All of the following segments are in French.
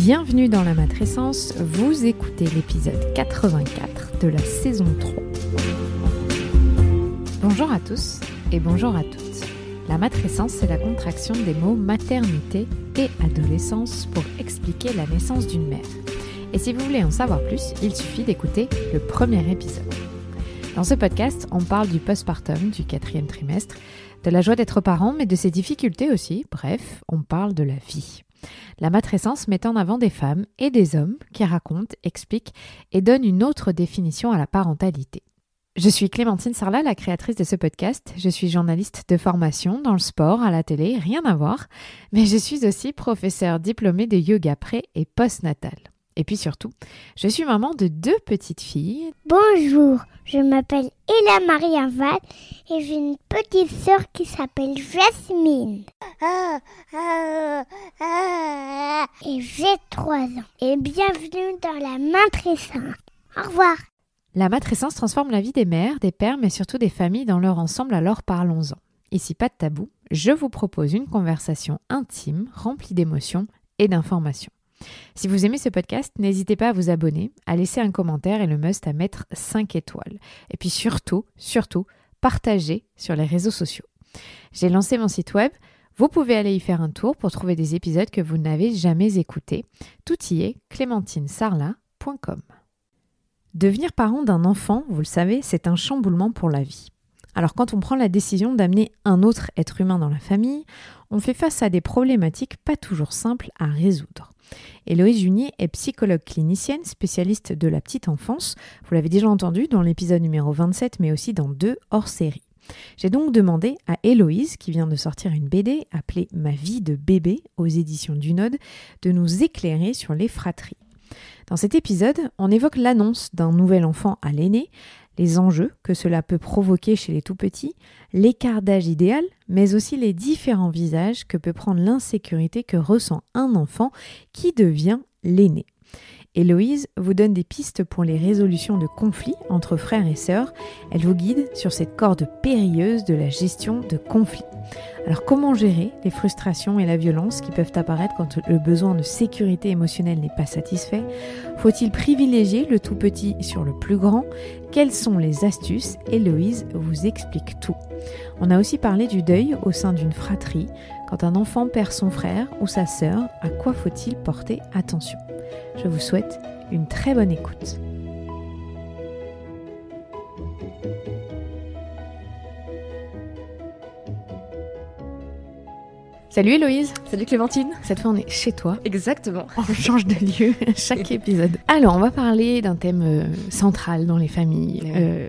Bienvenue dans la matrescence, vous écoutez l'épisode 84 de la saison 3. Bonjour à tous et bonjour à toutes. La matrescence, c'est la contraction des mots maternité et adolescence pour expliquer la naissance d'une mère. Et si vous voulez en savoir plus, il suffit d'écouter le premier épisode. Dans ce podcast, on parle du postpartum, du 4e trimestre, de la joie d'être parent, mais de ses difficultés aussi. Bref, on parle de la vie. La matrescence met en avant des femmes et des hommes qui racontent, expliquent et donnent une autre définition à la parentalité. Je suis Clémentine Sarlat, la créatrice de ce podcast. Je suis journaliste de formation dans le sport, à la télé, rien à voir. Mais je suis aussi professeure diplômée de yoga pré et postnatal. Et puis surtout, je suis maman de 2 petites filles. Bonjour, je m'appelle Ella Maria Val et j'ai une petite sœur qui s'appelle Jasmine. Et j'ai 3 ans. Et bienvenue dans la matrescence. Au revoir. La matrescence transforme la vie des mères, des pères, mais surtout des familles dans leur ensemble, alors parlons-en. Ici, pas de tabou, je vous propose une conversation intime, remplie d'émotions et d'informations. Si vous aimez ce podcast, n'hésitez pas à vous abonner, à laisser un commentaire et le must à mettre 5 étoiles. Et puis surtout, partagez sur les réseaux sociaux. J'ai lancé mon site web, vous pouvez aller y faire un tour pour trouver des épisodes que vous n'avez jamais écoutés. Tout y est, clémentinesarlat.com. Devenir parent d'un enfant, vous le savez, c'est un chamboulement pour la vie. Alors quand on prend la décision d'amener un autre être humain dans la famille, on fait face à des problématiques pas toujours simples à résoudre. Héloïse Junier est psychologue clinicienne, spécialiste de la petite enfance. Vous l'avez déjà entendu dans l'épisode numéro 27, mais aussi dans 2 hors-série. J'ai donc demandé à Héloïse, qui vient de sortir une BD appelée « Ma vie de bébé » aux éditions du Node, de nous éclairer sur les fratries. Dans cet épisode, on évoque l'annonce d'un nouvel enfant à l'aîné, les enjeux que cela peut provoquer chez les tout-petits, l'écart d'âge idéal, mais aussi les différents visages que peut prendre l'insécurité que ressent un enfant qui devient l'aîné. Héloïse vous donne des pistes pour les résolutions de conflits entre frères et sœurs. Elle vous guide sur cette corde périlleuse de la gestion de conflits. Alors comment gérer les frustrations et la violence qui peuvent apparaître quand le besoin de sécurité émotionnelle n'est pas satisfait ? Faut-il privilégier le tout petit sur le plus grand ? Quelles sont les astuces ? Héloïse vous explique tout. On a aussi parlé du deuil au sein d'une fratrie. Quand un enfant perd son frère ou sa sœur, à quoi faut-il porter attention ? Je vous souhaite une très bonne écoute. Salut Héloïse. Salut Clémentine. Cette fois on est chez toi. Exactement. On change de lieu chaque épisode. Alors on va parler d'un thème central dans les familles,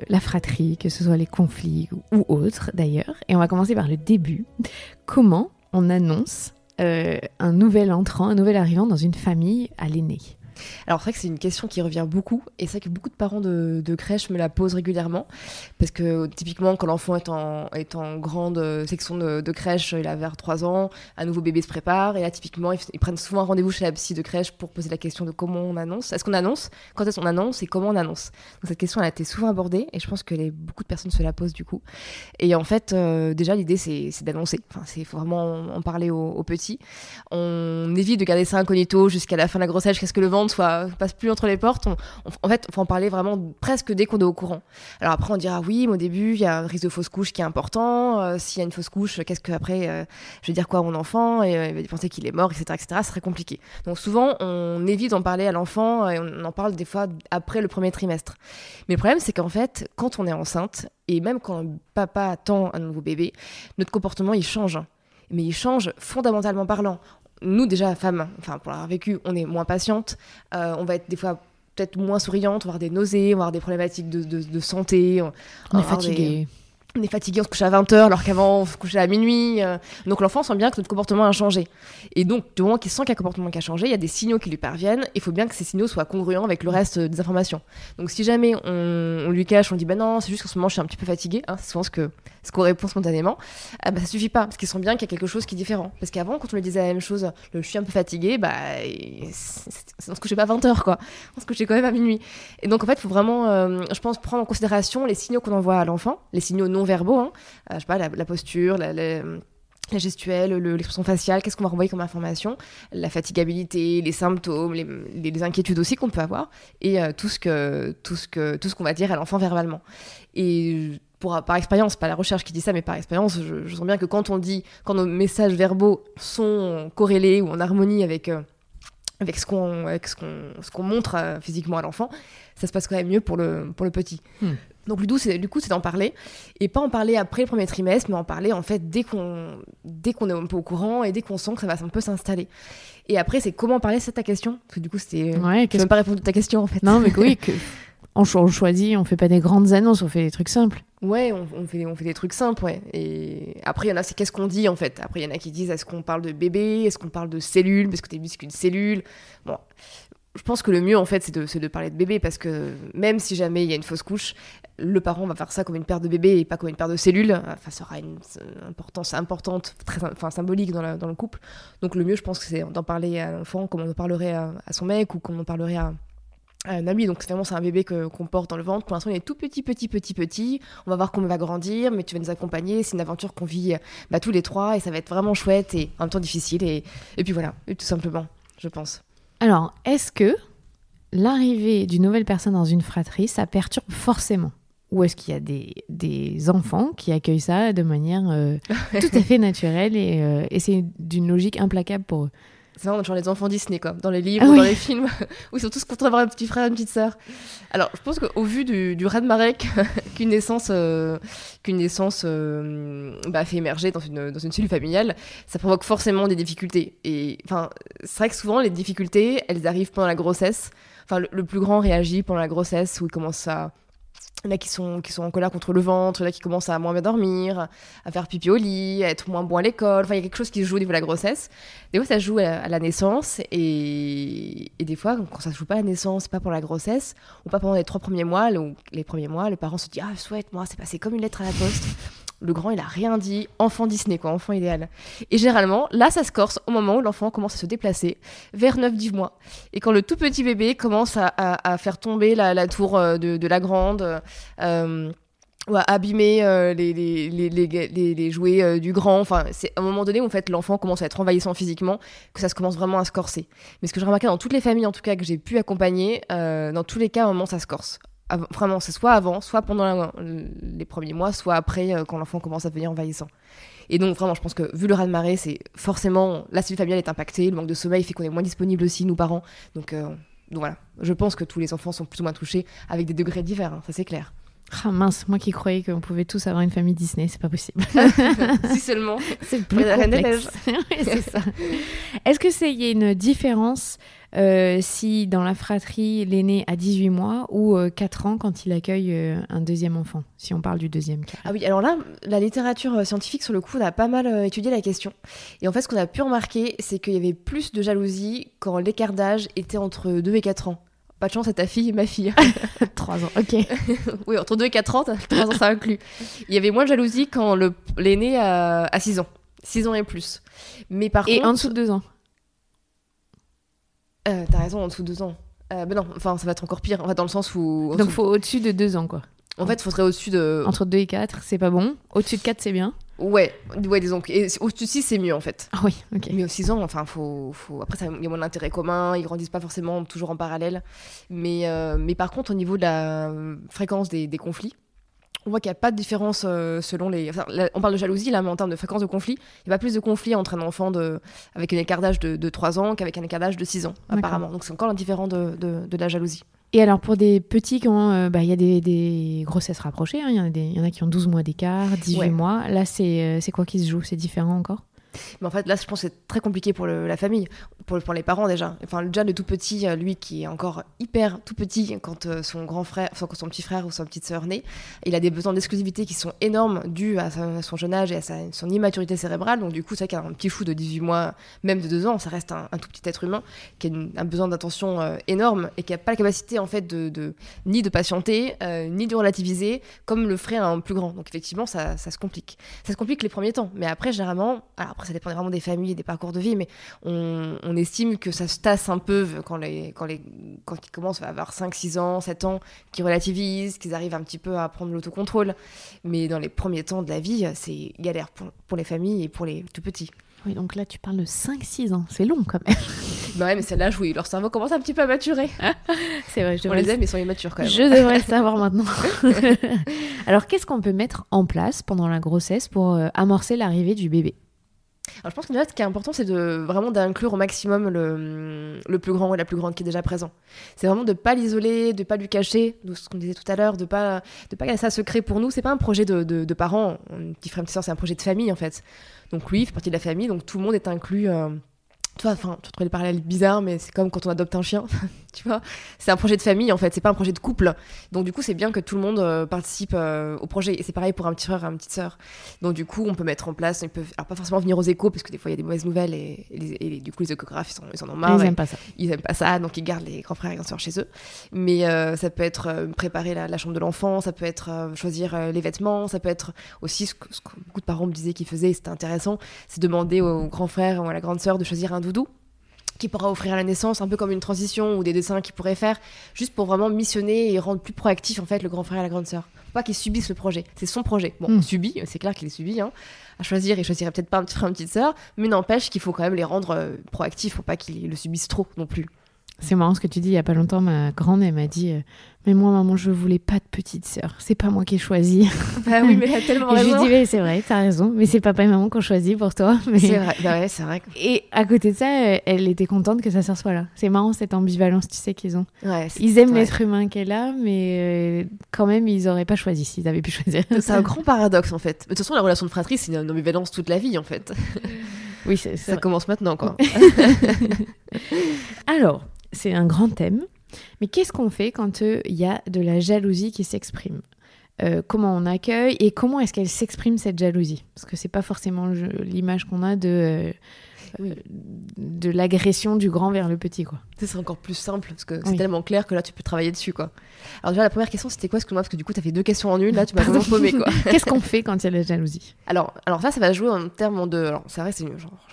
la fratrie, que ce soit les conflits ou autres d'ailleurs. Et on va commencer par le début. Comment on annonce un nouvel entrant, un nouvel arrivant dans une famille à l'aîné ? Alors c'est vrai que c'est une question qui revient beaucoup et c'est vrai que beaucoup de parents de crèche me la posent régulièrement parce que typiquement quand l'enfant est en grande section de crèche, il a vers 3 ans, un nouveau bébé se prépare et là typiquement ils prennent souvent un rendez-vous chez la psy de crèche pour poser la question de comment on annonce, est-ce qu'on annonce, quand est-ce qu'on annonce et comment on annonce. Donc cette question elle a été souvent abordée et je pense que beaucoup de personnes se la posent du coup. Et en fait déjà l'idée c'est d'annoncer, il faut vraiment en parler aux petits. On évite de garder ça incognito jusqu'à la fin de la grossesse, jusqu'à ce que le ventre passe plus entre les portes. En fait, il faut en parler vraiment presque dès qu'on est au courant. Alors après, on dira oui, mais au début, il y a un risque de fausse couche qui est important. S'il y a une fausse couche, qu'est-ce que après, je vais dire quoi à mon enfant et il va penser qu'il est mort, etc., etc. Ce serait compliqué. Donc souvent, on évite d'en parler à l'enfant et on en parle des fois après le 1er trimestre. Mais le problème, c'est qu'en fait, quand on est enceinte et même quand papa attend un nouveau bébé, notre comportement, il change. Mais il change fondamentalement parlant. Nous, déjà, femmes, pour l'avoir vécu, on est moins patiente, on va être des fois peut-être moins souriante, on va avoir des nausées, on va avoir des problématiques de santé. On est fatigué. On est fatigué, on se couche à 20h alors qu'avant on se couchait à minuit. Donc l'enfant sent bien que notre comportement a changé. Et donc du moment qu'il sent qu'il y a un comportement qui a changé, il y a des signaux qui lui parviennent. Il faut bien que ces signaux soient congruents avec le reste des informations. Donc si jamais on lui cache, on lui dit non, c'est juste qu'en ce moment je suis un petit peu fatiguée, c'est souvent ce qu'on répond spontanément, ça suffit pas, parce qu'il sent bien qu'il y a quelque chose qui est différent. Parce qu'avant, quand on lui disait la même chose, je suis un peu fatiguée, on se couchait pas à 20h, quoi. On se couchait quand même à minuit. Et donc en fait, il faut vraiment, je pense, prendre en considération les signaux qu'on envoie à l'enfant, les signaux non verbaux, je sais pas, la posture, la gestuelle, l'expression faciale, qu'est-ce qu'on va renvoyer comme information, la fatigabilité, les symptômes, les inquiétudes aussi qu'on peut avoir, et tout ce qu'on va dire à l'enfant verbalement. Et par expérience, pas la recherche qui dit ça, mais par expérience, je sens bien que quand nos messages verbaux sont corrélés ou en harmonie avec ce qu'on montre physiquement à l'enfant, ça se passe quand même mieux pour le petit. Donc du coup, c'est d'en parler, et pas en parler après le premier trimestre, mais en parler en fait dès qu'on est un peu au courant et dès qu'on sent que ça va un peu s'installer. Et après, c'est comment parler, c'est ta question, parce que du coup, je n'ai même pas répondu à ta question en fait. Non, mais oui, on choisit, on fait pas des grandes annonces, on fait des trucs simples. Ouais, on fait des trucs simples, ouais. Et après, il y en a, c'est qu'est-ce qu'on dit en fait. Après, il y en a qui disent, est-ce qu'on parle de bébé, est-ce qu'on parle de cellules, parce que t'es plus qu'une cellule. Bon, je pense que le mieux en fait, c'est de parler de bébé, parce que même si jamais il y a une fausse couche, le parent va faire ça comme une paire de bébés et pas comme une paire de cellules. Enfin, ça aura une importance importante, symbolique dans le couple. Donc le mieux, je pense que c'est d'en parler à l'enfant comme on en parlerait à son mec, ou comme on en parlerait à un ami. Donc vraiment, c'est un bébé qu'on porte dans le ventre. Pour l'instant, il est tout petit. On va voir comment il va grandir, mais tu vas nous accompagner. C'est une aventure qu'on vit tous les trois, et ça va être vraiment chouette et en même temps difficile. Et puis voilà, tout simplement, je pense. Alors, est-ce que l'arrivée d'une nouvelle personne dans une fratrie, ça perturbe forcément ? Ou est-ce qu'il y a des enfants qui accueillent ça de manière tout à fait naturelle et c'est d'une logique implacable pour eux ? C'est vraiment genre les enfants Disney, quoi, dans les livres, ou dans les films, où ils sont tous contents d'avoir un petit frère et une petite sœur. Alors, je pense qu'au vu du raz-de-marée qu'une naissance fait émerger dans une cellule familiale, ça provoque forcément des difficultés. Et enfin, c'est vrai que souvent, les difficultés, elles arrivent pendant la grossesse. Enfin, le plus grand réagit pendant la grossesse, où il commence à... Il y en a qui sont en colère contre le ventre, il y en a qui commencent à moins bien dormir, à faire pipi au lit, à être moins bon à l'école. Enfin, il y a quelque chose qui se joue au niveau de la grossesse. Des fois, ça se joue à la naissance, et des fois, quand ça se joue pas à la naissance, pas pendant la grossesse, ou pas pendant les 3 premiers mois, le parent se dit « Ah, chouette, moi, c'est passé comme une lettre à la poste ». Le grand, il a rien dit. Enfant Disney, quoi, enfant idéal. Et généralement, là, ça se corse au moment où l'enfant commence à se déplacer vers 9-10 mois. Et quand le tout petit bébé commence à faire tomber la tour de la grande, ou à abîmer les jouets du grand. Enfin, c'est à un moment donné où en fait, l'enfant commence à être envahissant physiquement, que ça se commence vraiment à se corser. Mais ce que j'ai remarqué dans toutes les familles, en tout cas, que j'ai pu accompagner, dans tous les cas, à un moment, ça se corse. Vraiment, c'est soit avant, soit pendant les premiers mois, soit après, quand l'enfant commence à devenir envahissant. Et donc vraiment, je pense que vu le raz-de-marée, c'est forcément la cellule familiale est impactée, le manque de sommeil fait qu'on est moins disponible aussi, nous parents. Donc voilà, je pense que tous les enfants sont plus ou moins touchés avec des degrés divers, hein, ça c'est clair. Ah mince, moi qui croyais qu'on pouvait tous avoir une famille Disney, c'est pas possible. Si seulement. C'est plus complexe. Oui, c'est ça. Est-ce qu'il y a une différence si dans la fratrie l'aîné a 18 mois ou 4 ans quand il accueille un deuxième enfant, si on parle du deuxième cas? Ah oui, alors là, la littérature scientifique sur le coup, on a pas mal étudié la question. Et en fait, ce qu'on a pu remarquer, c'est qu'il y avait plus de jalousie quand l'écart d'âge était entre 2 et 4 ans. Pas de chance, c'est ta fille et ma fille. 3 ans, ok. Oui, entre 2 et 4 ans, 3 ans, ça inclut. Il y avait moins de jalousie quand l'aîné a 6 ans. 6 ans et plus. Mais par contre... en dessous de 2 ans. T'as raison, en dessous de 2 ans. Ben non, enfin, ça va être encore pire. En fait, dans le sens où... Donc, il faut au-dessus de 2 ans, quoi. En fait, il faudrait au-dessus de... Entre 2 et 4, c'est pas bon. Au-dessus de 4, c'est bien. Ouais, disons. Et au-dessus de 6, c'est mieux, en fait. Ah oui, ok. Mais aux 6 ans, enfin, faut... Après, il y a moins d'intérêt commun, ils grandissent pas forcément toujours en parallèle. Mais par contre, au niveau de la fréquence des conflits, on voit qu'il n'y a pas de différence selon les... Enfin, là, on parle de jalousie, là, mais en termes de fréquence de conflit, il n'y a pas plus de conflits entre un enfant avec un écart d'âge de 3 ans qu'avec un écart d'âge de 6 ans, apparemment. Donc c'est encore différent de la jalousie. Et alors, pour des petits, quand il y a des grossesses rapprochées, hein, il y en a qui ont 12 mois d'écart, 18 mois, là, c'est quoi qui se joue? C'est différent encore? Mais en fait, là, je pense que c'est très compliqué pour la famille, pour les parents déjà. Enfin, déjà, le tout petit, lui, qui est encore hyper tout petit quand son grand frère, quand son petit frère ou sa petite sœur naît, il a des besoins d'exclusivité qui sont énormes dus à son jeune âge et à son immaturité cérébrale. Donc, du coup, c'est vrai qu'un petit chou de 18 mois, même de 2 ans, ça reste un tout petit être humain qui a un besoin d'attention énorme et qui n'a pas la capacité, en fait, ni de patienter, ni de relativiser, comme le ferait un plus grand. Donc, effectivement, ça se complique. Ça se complique les premiers temps. Mais après, généralement, alors après, après ça dépend vraiment des familles et des parcours de vie, mais on estime que ça se tasse un peu quand ils commencent à avoir 5, 6 ans, 7 ans, qu'ils relativisent, qu'ils arrivent un petit peu à prendre l'autocontrôle. Mais dans les premiers temps de la vie, c'est galère pour les familles et pour les tout petits. Oui, donc là, tu parles de 5-6 ans. C'est long, quand même. Bah ouais, mais c'est l'âge où leur cerveau commence un petit peu à maturer. C'est vrai, on les aime, mais ils sont immatures quand même. Je devrais le savoir maintenant. Alors, qu'est-ce qu'on peut mettre en place pendant la grossesse pour amorcer l'arrivée du bébé ? Alors, je pense que déjà, ce qui est important, c'est vraiment d'inclure au maximum le plus grand ou la plus grande qui est déjà présent. C'est vraiment de ne pas l'isoler, de ne pas lui cacher, ce qu'on disait tout à l'heure, de pas laisser ça secret pour nous. C'est pas un projet de parents, un petit frère, une petite sœur, c'est un projet de famille en fait. Donc lui, il fait partie de la famille, donc tout le monde est inclus. Tu vois, tu trouves les parallèles bizarres, mais c'est comme quand on adopte un chien, tu vois. C'est un projet de famille, en fait, c'est pas un projet de couple. Donc, du coup, c'est bien que tout le monde participe au projet. Et c'est pareil pour un petit frère et une petite sœur. Donc, du coup, on peut mettre en place, ils peuvent, alors pas forcément venir aux échos, parce que des fois, il y a des mauvaises nouvelles, et du coup, les échographes, ils en ont marre. Ils aiment pas ça. Ils aiment pas ça, donc ils gardent les grands frères et grandes sœurs chez eux. Mais ça peut être préparer la chambre de l'enfant, ça peut être choisir les vêtements, ça peut être aussi ce que beaucoup de parents me disaient qu'ils faisaient, et c'était intéressant, c'est demander au grand frère ou à la grande sœur de choisir un doudou qui pourra offrir à la naissance, un peu comme une transition ou des dessins qu'ils pourraient faire, juste pour vraiment missionner et rendre plus proactif en fait le grand frère et la grande sœur. Faut pas qu'ils subissent le projet, c'est son projet. Bon, on subit, c'est clair qu'il est subi, hein, à choisir, il choisirait peut-être pas un petit frère, une petite sœur, mais n'empêche qu'il faut quand même les rendre proactifs, faut pas qu'ils le subissent trop non plus. C'est marrant ce que tu dis, il y a pas longtemps, ma grande, elle m'a dit mais moi, maman, je voulais pas de petite sœur, c'est pas moi qui ai choisi. Bah oui, mais elle a tellement raison. Je lui dis, mais c'est vrai, t'as raison, mais c'est papa et maman qui ont choisi pour toi. Mais... C'est vrai, bah ouais, c'est vrai. Et à côté de ça, elle était contente que sa sœur soit là. C'est marrant cette ambivalence, tu sais, qu'ils ont. Ouais, ils aiment l'être humain qu'elle a, mais quand même, ils auraient pas choisi s'ils avaient pu choisir. C'est un grand paradoxe, en fait. Mais de toute façon, la relation de fratrie, c'est une ambivalence toute la vie, en fait. Oui, ça commence maintenant, quoi. Alors, c'est un grand thème. Mais qu'est-ce qu'on fait quand il y a de la jalousie qui s'exprime ? Comment on accueille et comment est-ce qu'elle s'exprime cette jalousie ? Parce que c'est pas forcément l'image qu'on a de l'agression du grand vers le petit, quoi. C'est encore plus simple parce que c'est tellement clair que là tu peux travailler dessus, quoi. Alors déjà la première question c'était quoi ? Excuse-moi parce que du coup t'as fait 2 questions en une, là tu m'as vraiment paumé, quoi. Qu'est-ce qu'on fait quand il y a de la jalousie ? Alors ça va jouer en termes de... Alors c'est vrai, je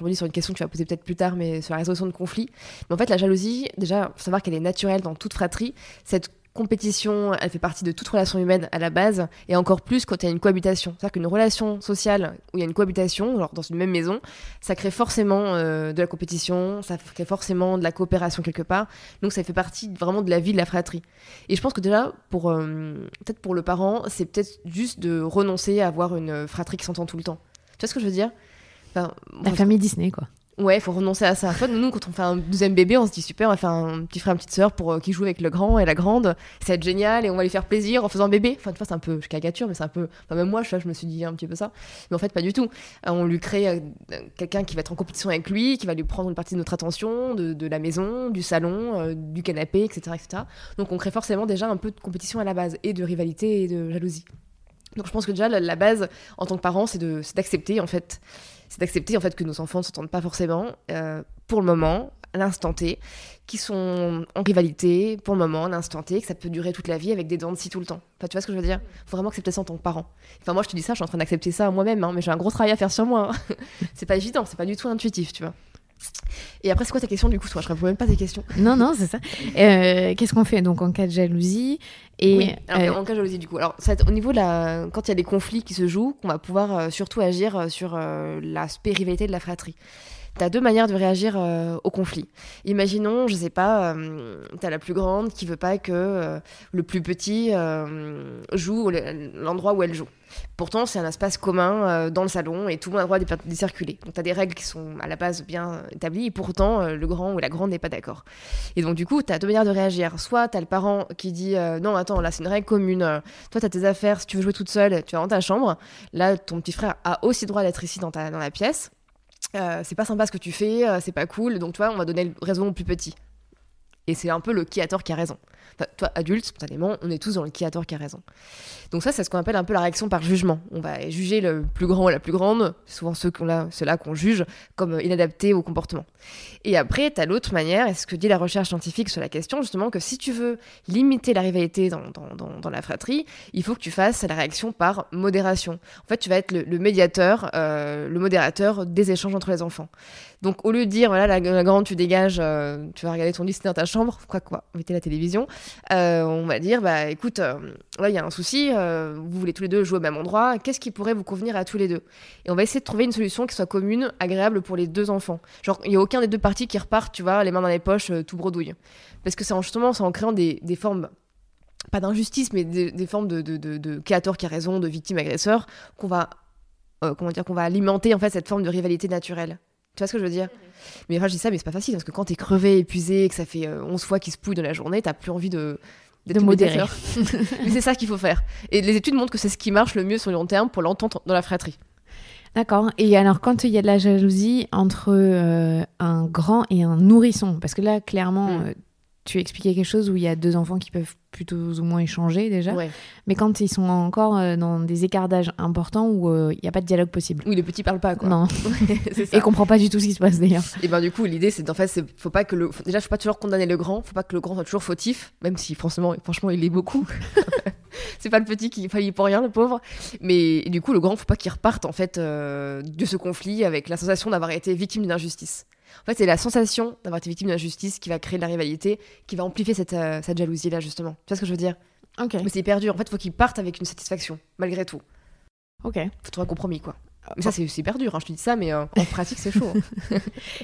me dis sur une question que tu vas poser peut-être plus tard, mais sur la résolution de conflits. Mais en fait la jalousie, déjà faut savoir qu'elle est naturelle dans toute fratrie. Cette compétition, elle fait partie de toute relation humaine à la base, et encore plus quand il y a une cohabitation. C'est-à-dire qu'une relation sociale où il y a une cohabitation, genre dans une même maison, ça crée forcément de la compétition, ça crée forcément de la coopération quelque part. Donc ça fait partie vraiment de la vie de la fratrie. Et je pense que déjà, peut-être pour le parent, c'est peut-être juste de renoncer à avoir une fratrie qui s'entend tout le temps. Tu vois ce que je veux dire ? La famille Disney, quoi. Ouais, il faut renoncer à ça. En fait, nous, quand on fait un deuxième bébé, on se dit super, on va faire un petit frère, une petite sœur pour qui joue avec le grand et la grande. Ça va être génial et on va lui faire plaisir en faisant un bébé. Enfin, tu vois, c'est un peu, je caricature, mais c'est un peu. Enfin, même moi, je me suis dit un petit peu ça. Mais en fait, pas du tout. On lui crée quelqu'un qui va être en compétition avec lui, qui va lui prendre une partie de notre attention, de la maison, du salon, du canapé, etc., etc. Donc, on crée forcément déjà un peu de compétition à la base et de rivalité et de jalousie. Donc, je pense que déjà, la base en tant que parent, c'est d'accepter en fait. C'est d'accepter en fait que nos enfants ne s'entendent pas forcément pour le moment, à l'instant T, qui sont en rivalité pour le moment, à l'instant T, que ça peut durer toute la vie avec des dents de scie tout le temps. Enfin, tu vois ce que je veux dire ? Il faut vraiment accepter ça en tant que parent. Enfin, moi, je te dis ça, je suis en train d'accepter ça moi-même, hein, mais j'ai un gros travail à faire sur moi. Hein. C'est pas évident, c'est pas du tout intuitif, tu vois. Et après, c'est quoi ta question du coup ? Toi, je ne réponds même pas tes questions. Non, c'est ça. Qu'est-ce qu'on fait donc en cas de jalousie alors, en cas de jalousie du coup. Alors, ça va être au niveau de quand il y a des conflits qui se jouent, qu'on va pouvoir surtout agir sur l'aspect rivalité de la fratrie. T'as 2 manières de réagir au conflit. Imaginons, je sais pas, t'as la plus grande qui veut pas que le plus petit joue l'endroit où elle joue. Pourtant, c'est un espace commun dans le salon et tout le monde a le droit d'y circuler. Donc, t'as des règles qui sont à la base bien établies et pourtant, le grand ou la grande n'est pas d'accord. Et donc, du coup, t'as 2 manières de réagir. Soit t'as le parent qui dit non, attends, là, c'est une règle commune. Toi, t'as tes affaires. Si tu veux jouer toute seule, tu vas dans ta chambre. Là, ton petit frère a aussi droit d'être ici dans la pièce. C'est pas sympa ce que tu fais, c'est pas cool. Donc, tu vois, on va donner raison au plus petit. Et c'est un peu le qui a tort qui a raison. Enfin, toi, adulte, spontanément, on est tous dans le qui a tort qui a raison. Donc ça, c'est ce qu'on appelle un peu la réaction par jugement. On va juger le plus grand ou la plus grande, souvent ceux-là qu'on juge, comme inadaptés au comportement. Et après, tu as l'autre manière, et ce que dit la recherche scientifique sur la question, justement, que si tu veux limiter la rivalité dans la fratrie, il faut que tu fasses la réaction par modération. En fait, tu vas être le médiateur, le modérateur des échanges entre les enfants. Donc, au lieu de dire, voilà, la grande, tu dégages, tu vas regarder ton Disney dans ta chambre, quoi, mettez la télévision, on va dire, bah écoute, là, il y a un souci, vous voulez tous les deux jouer au même endroit, qu'est-ce qui pourrait vous convenir à tous les deux? Et on va essayer de trouver une solution qui soit commune, agréable pour les deux enfants. Genre, il n'y a aucun des deux parties qui repart, tu vois, les mains dans les poches, tout bredouille. Parce que c'est en créant des formes, pas d'injustice, mais des formes de qui a tort, qui a raison, de victime-agresseur, qu'on va alimenter en fait cette forme de rivalité naturelle. Tu vois ce que je veux dire? Mais enfin, je dis ça, mais c'est pas facile, parce que quand t'es crevé, épuisé, que ça fait 11 fois qu'il se pouille dans la journée, t'as plus envie d'être modérer. Mais c'est ça qu'il faut faire. Et les études montrent que c'est ce qui marche le mieux sur le long terme pour l'entente dans la fratrie. D'accord. Et alors, quand il y a de la jalousie entre un grand et un nourrisson, parce que là, clairement, tu expliquais quelque chose où il y a deux enfants qui peuvent plutôt ou moins échanger déjà, mais quand ils sont encore dans des écarts d'âge importants où il n'y a pas de dialogue possible. Oui, le petit parle pas, quoi. Non. C'est ça. Et comprend pas du tout ce qui se passe d'ailleurs. Et ben du coup, l'idée, c'est d'en fait, faut pas toujours condamner le grand, faut pas que le grand soit toujours fautif, même si franchement, il l'est beaucoup. C'est pas le petit qui faillit pour rien, le pauvre. Mais du coup, le grand, faut pas qu'il reparte en fait de ce conflit avec la sensation d'avoir été victime d'une injustice. En fait, c'est la sensation d'avoir été victime d'une injustice qui va créer de la rivalité, qui va amplifier cette jalousie-là, justement. Tu vois ce que je veux dire? Ok. Mais c'est hyper dur. En fait, il faut qu'il parte avec une satisfaction, malgré tout. Ok. Faut trouver un compromis, quoi. Mais ça, c'est hyper dur, hein, je te dis ça, mais en pratique, c'est chaud.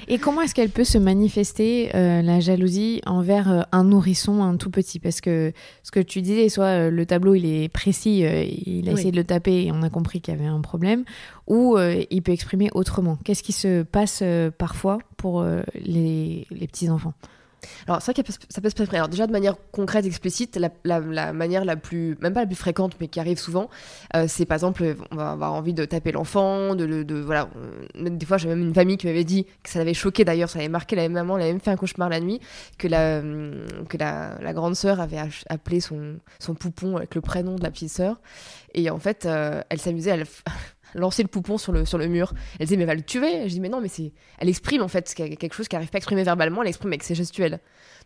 Et comment est-ce qu'elle peut se manifester, la jalousie, envers un nourrisson, un tout petit? Parce que ce que tu disais, soit le tableau, il est précis, il a essayé de le taper et on a compris qu'il y avait un problème, ou il peut exprimer autrement. Qu'est-ce qui se passe parfois pour les petits-enfants? Alors, c'est vrai que ça peut se préparer. Alors, déjà, de manière concrète, explicite, la manière la plus, même pas la plus fréquente, mais qui arrive souvent, c'est par exemple, on va avoir envie de taper l'enfant, voilà. Des fois, j'ai même une famille qui m'avait dit que ça l'avait choqué d'ailleurs, ça avait marqué la maman, elle avait même fait un cauchemar la nuit, que la grande sœur avait appelé son poupon avec le prénom de la petite sœur. Et en fait, elle s'amusait à lancer le poupon sur le mur. Elle disait, mais elle va le tuer. Je dis, mais non, mais elle exprime en fait quelque chose qu'elle n'arrive pas à exprimer verbalement, elle exprime avec ses gestuels.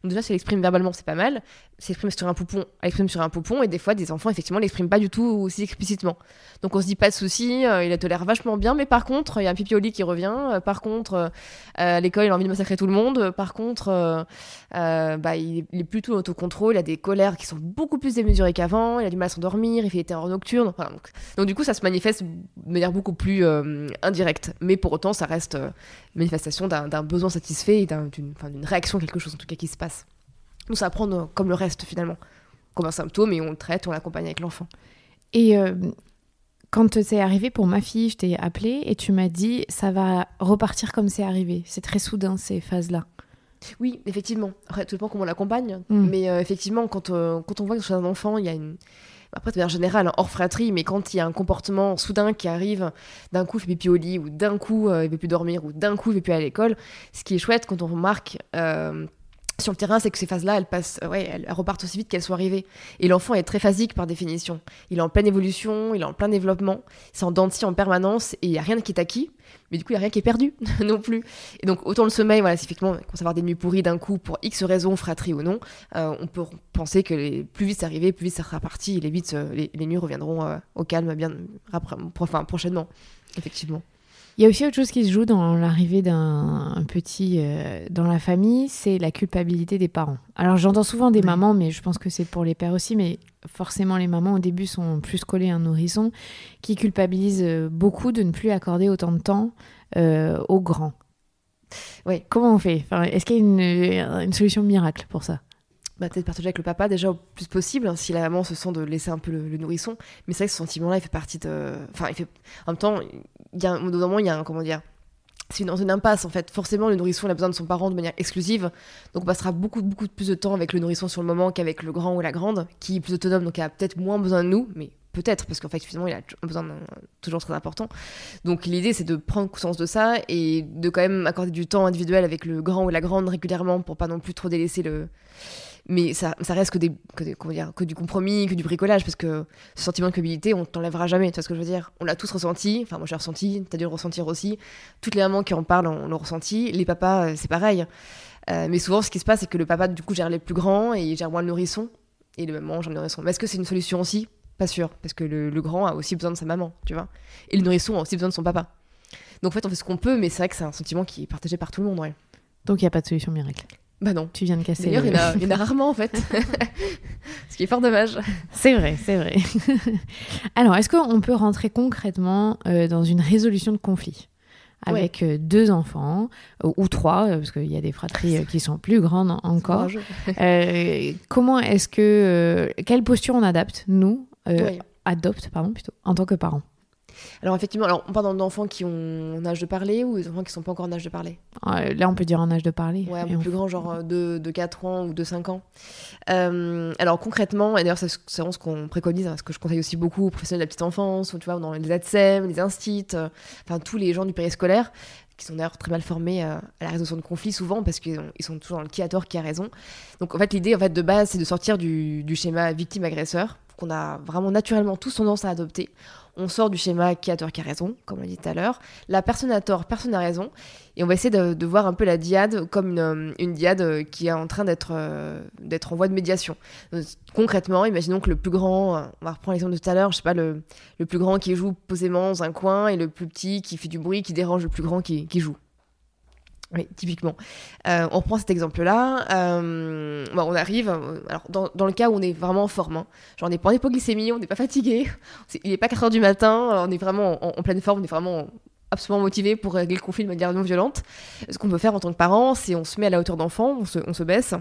Donc déjà, si elle exprime verbalement, c'est pas mal. Si elle exprime sur un poupon, elle exprime sur un poupon. Et des fois, des enfants, effectivement, l'expriment pas du tout aussi explicitement. Donc on se dit, pas de souci, il a tolère vachement bien, mais par contre, il y a un pipi au lit qui revient. Par contre, à l'école, il a envie de massacrer tout le monde. Par contre, il est plutôt en autocontrôle, il a des colères qui sont beaucoup plus démesurées qu'avant, il a du mal à s'endormir, il fait des terreurs nocturnes. Voilà, donc du coup, ça se manifeste de manière beaucoup plus indirecte. Mais pour autant, ça reste manifestation d'un besoin satisfait et d'une réaction à quelque chose en tout cas qui se passe. Donc ça va prendre comme le reste finalement, comme un symptôme, et on le traite, on l'accompagne avec l'enfant. Et quand c'est arrivé pour ma fille, je t'ai appelée et tu m'as dit ça va repartir comme c'est arrivé. C'est très soudain ces phases-là. Oui, effectivement. Après, tout dépend comment on l'accompagne. Mais effectivement, quand on voit que chez un enfant, il y a une... Après, de manière générale, hors fratrie, mais quand il y a un comportement soudain qui arrive, d'un coup, il fait pipi au lit, ou d'un coup, il ne veut plus dormir, ou d'un coup, il ne veut plus aller à l'école, ce qui est chouette quand on remarque sur le terrain, c'est que ces phases-là, elles repartent aussi vite qu'elles sont arrivées. Et l'enfant est très phasique par définition. Il est en pleine évolution, il est en plein développement, c'est en dents de scie en permanence, et il n'y a rien qui est acquis, mais du coup, il n'y a rien qui est perdu non plus. Et donc, autant le sommeil, voilà, c'est effectivement, quand ça va avoir des nuits pourries d'un coup, pour X raisons, fratrie ou non, on peut penser que plus vite c'est arrivé, plus vite ça sera parti, et les nuits reviendront au calme prochainement, effectivement. Il y a aussi autre chose qui se joue dans l'arrivée d'un petit dans la famille, c'est la culpabilité des parents. Alors j'entends souvent des mamans, mais je pense que c'est pour les pères aussi, mais forcément les mamans au début sont plus collées à un nourrisson, qui culpabilisent beaucoup de ne plus accorder autant de temps aux grands. Oui. Comment on fait? Est-ce qu'il y a une solution miracle pour ça? Peut-être partager avec le papa déjà au plus possible, hein, si la maman se sent de laisser un peu le nourrisson. Mais c'est vrai que ce sentiment-là, il fait partie de... Enfin, en même temps, il y a un... Comment dire ? C'est dans une impasse, en fait. Forcément, le nourrisson, il a besoin de son parent de manière exclusive. Donc, on passera beaucoup, beaucoup plus de temps avec le nourrisson sur le moment qu'avec le grand ou la grande, qui est plus autonome, donc qui a peut-être moins besoin de nous, mais peut-être, parce qu'en fait, finalement, il a un besoin toujours très important. Donc l'idée, c'est de prendre conscience de ça et de quand même accorder du temps individuel avec le grand ou la grande régulièrement pour pas non plus trop délaisser le... Mais ça reste que du compromis, que du bricolage, parce que ce sentiment de culpabilité, on t'enlèvera jamais, tu vois ce que je veux dire. On l'a tous ressenti, enfin moi j'ai ressenti, t'as dû le ressentir aussi. Toutes les mamans qui en parlent, on l'a ressenti. Les papas, c'est pareil. Mais souvent, ce qui se passe, c'est que le papa, du coup, gère les plus grands et il gère moins le nourrisson. Et le maman gère le nourrisson. Mais est-ce que c'est une solution aussi ? Pas sûr, parce que le grand a aussi besoin de sa maman, tu vois. Et le nourrisson a aussi besoin de son papa. Donc en fait, on fait ce qu'on peut, mais c'est vrai que c'est un sentiment qui est partagé par tout le monde, ouais. Donc il n'y a pas de solution miracle. Bah non. Tu viens de casser. D'ailleurs, il y en a rarement en fait. Ce qui est fort dommage. C'est vrai. Alors, est-ce qu'on peut rentrer concrètement dans une résolution de conflit avec 2 enfants ou 3, parce qu'il y a des fratries qui sont plus grandes encore. Comment est-ce que... quelle posture on adopte, nous, plutôt, en tant que parents? Alors effectivement, on parle d'enfants qui ont en âge de parler ou des enfants qui sont pas encore en âge de parler? Là, on peut dire en âge de parler. Ouais, un peu plus grand, genre de 4 ans ou de 5 ans. Alors concrètement, et d'ailleurs c'est vraiment ce qu'on préconise, ce que je conseille aussi beaucoup aux professionnels de la petite enfance, ou, tu vois, dans les ATSEM, les instits, enfin tous les gens du périscolaire, qui sont d'ailleurs très mal formés à la résolution de conflits souvent, parce qu'ils sont toujours dans le qui a tort, qui a raison. Donc en fait, l'idée de base, c'est de sortir du schéma victime-agresseur, qu'on a vraiment naturellement tous tendance à adopter. On sort du schéma qui a tort, qui a raison, comme on l'a dit tout à l'heure. La personne a tort, personne n'a raison. Et on va essayer de voir un peu la dyade comme une dyade qui est en train d'être en voie de médiation. Donc, concrètement, imaginons que le plus grand, on va reprendre l'exemple de tout à l'heure, je sais pas, le plus grand qui joue posément dans un coin et le plus petit qui fait du bruit, qui dérange le plus grand qui joue. Oui, typiquement. On reprend cet exemple-là. On arrive, alors dans le cas où on est vraiment en forme, hein, genre on n'est pas en hypoglycémie, on n'est pas fatigué, il n'est pas 4h du matin, on est vraiment en pleine forme, on est vraiment absolument motivé pour régler le conflit de manière non violente. Ce qu'on peut faire en tant que parent, c'est on se met à la hauteur d'enfant, on se baisse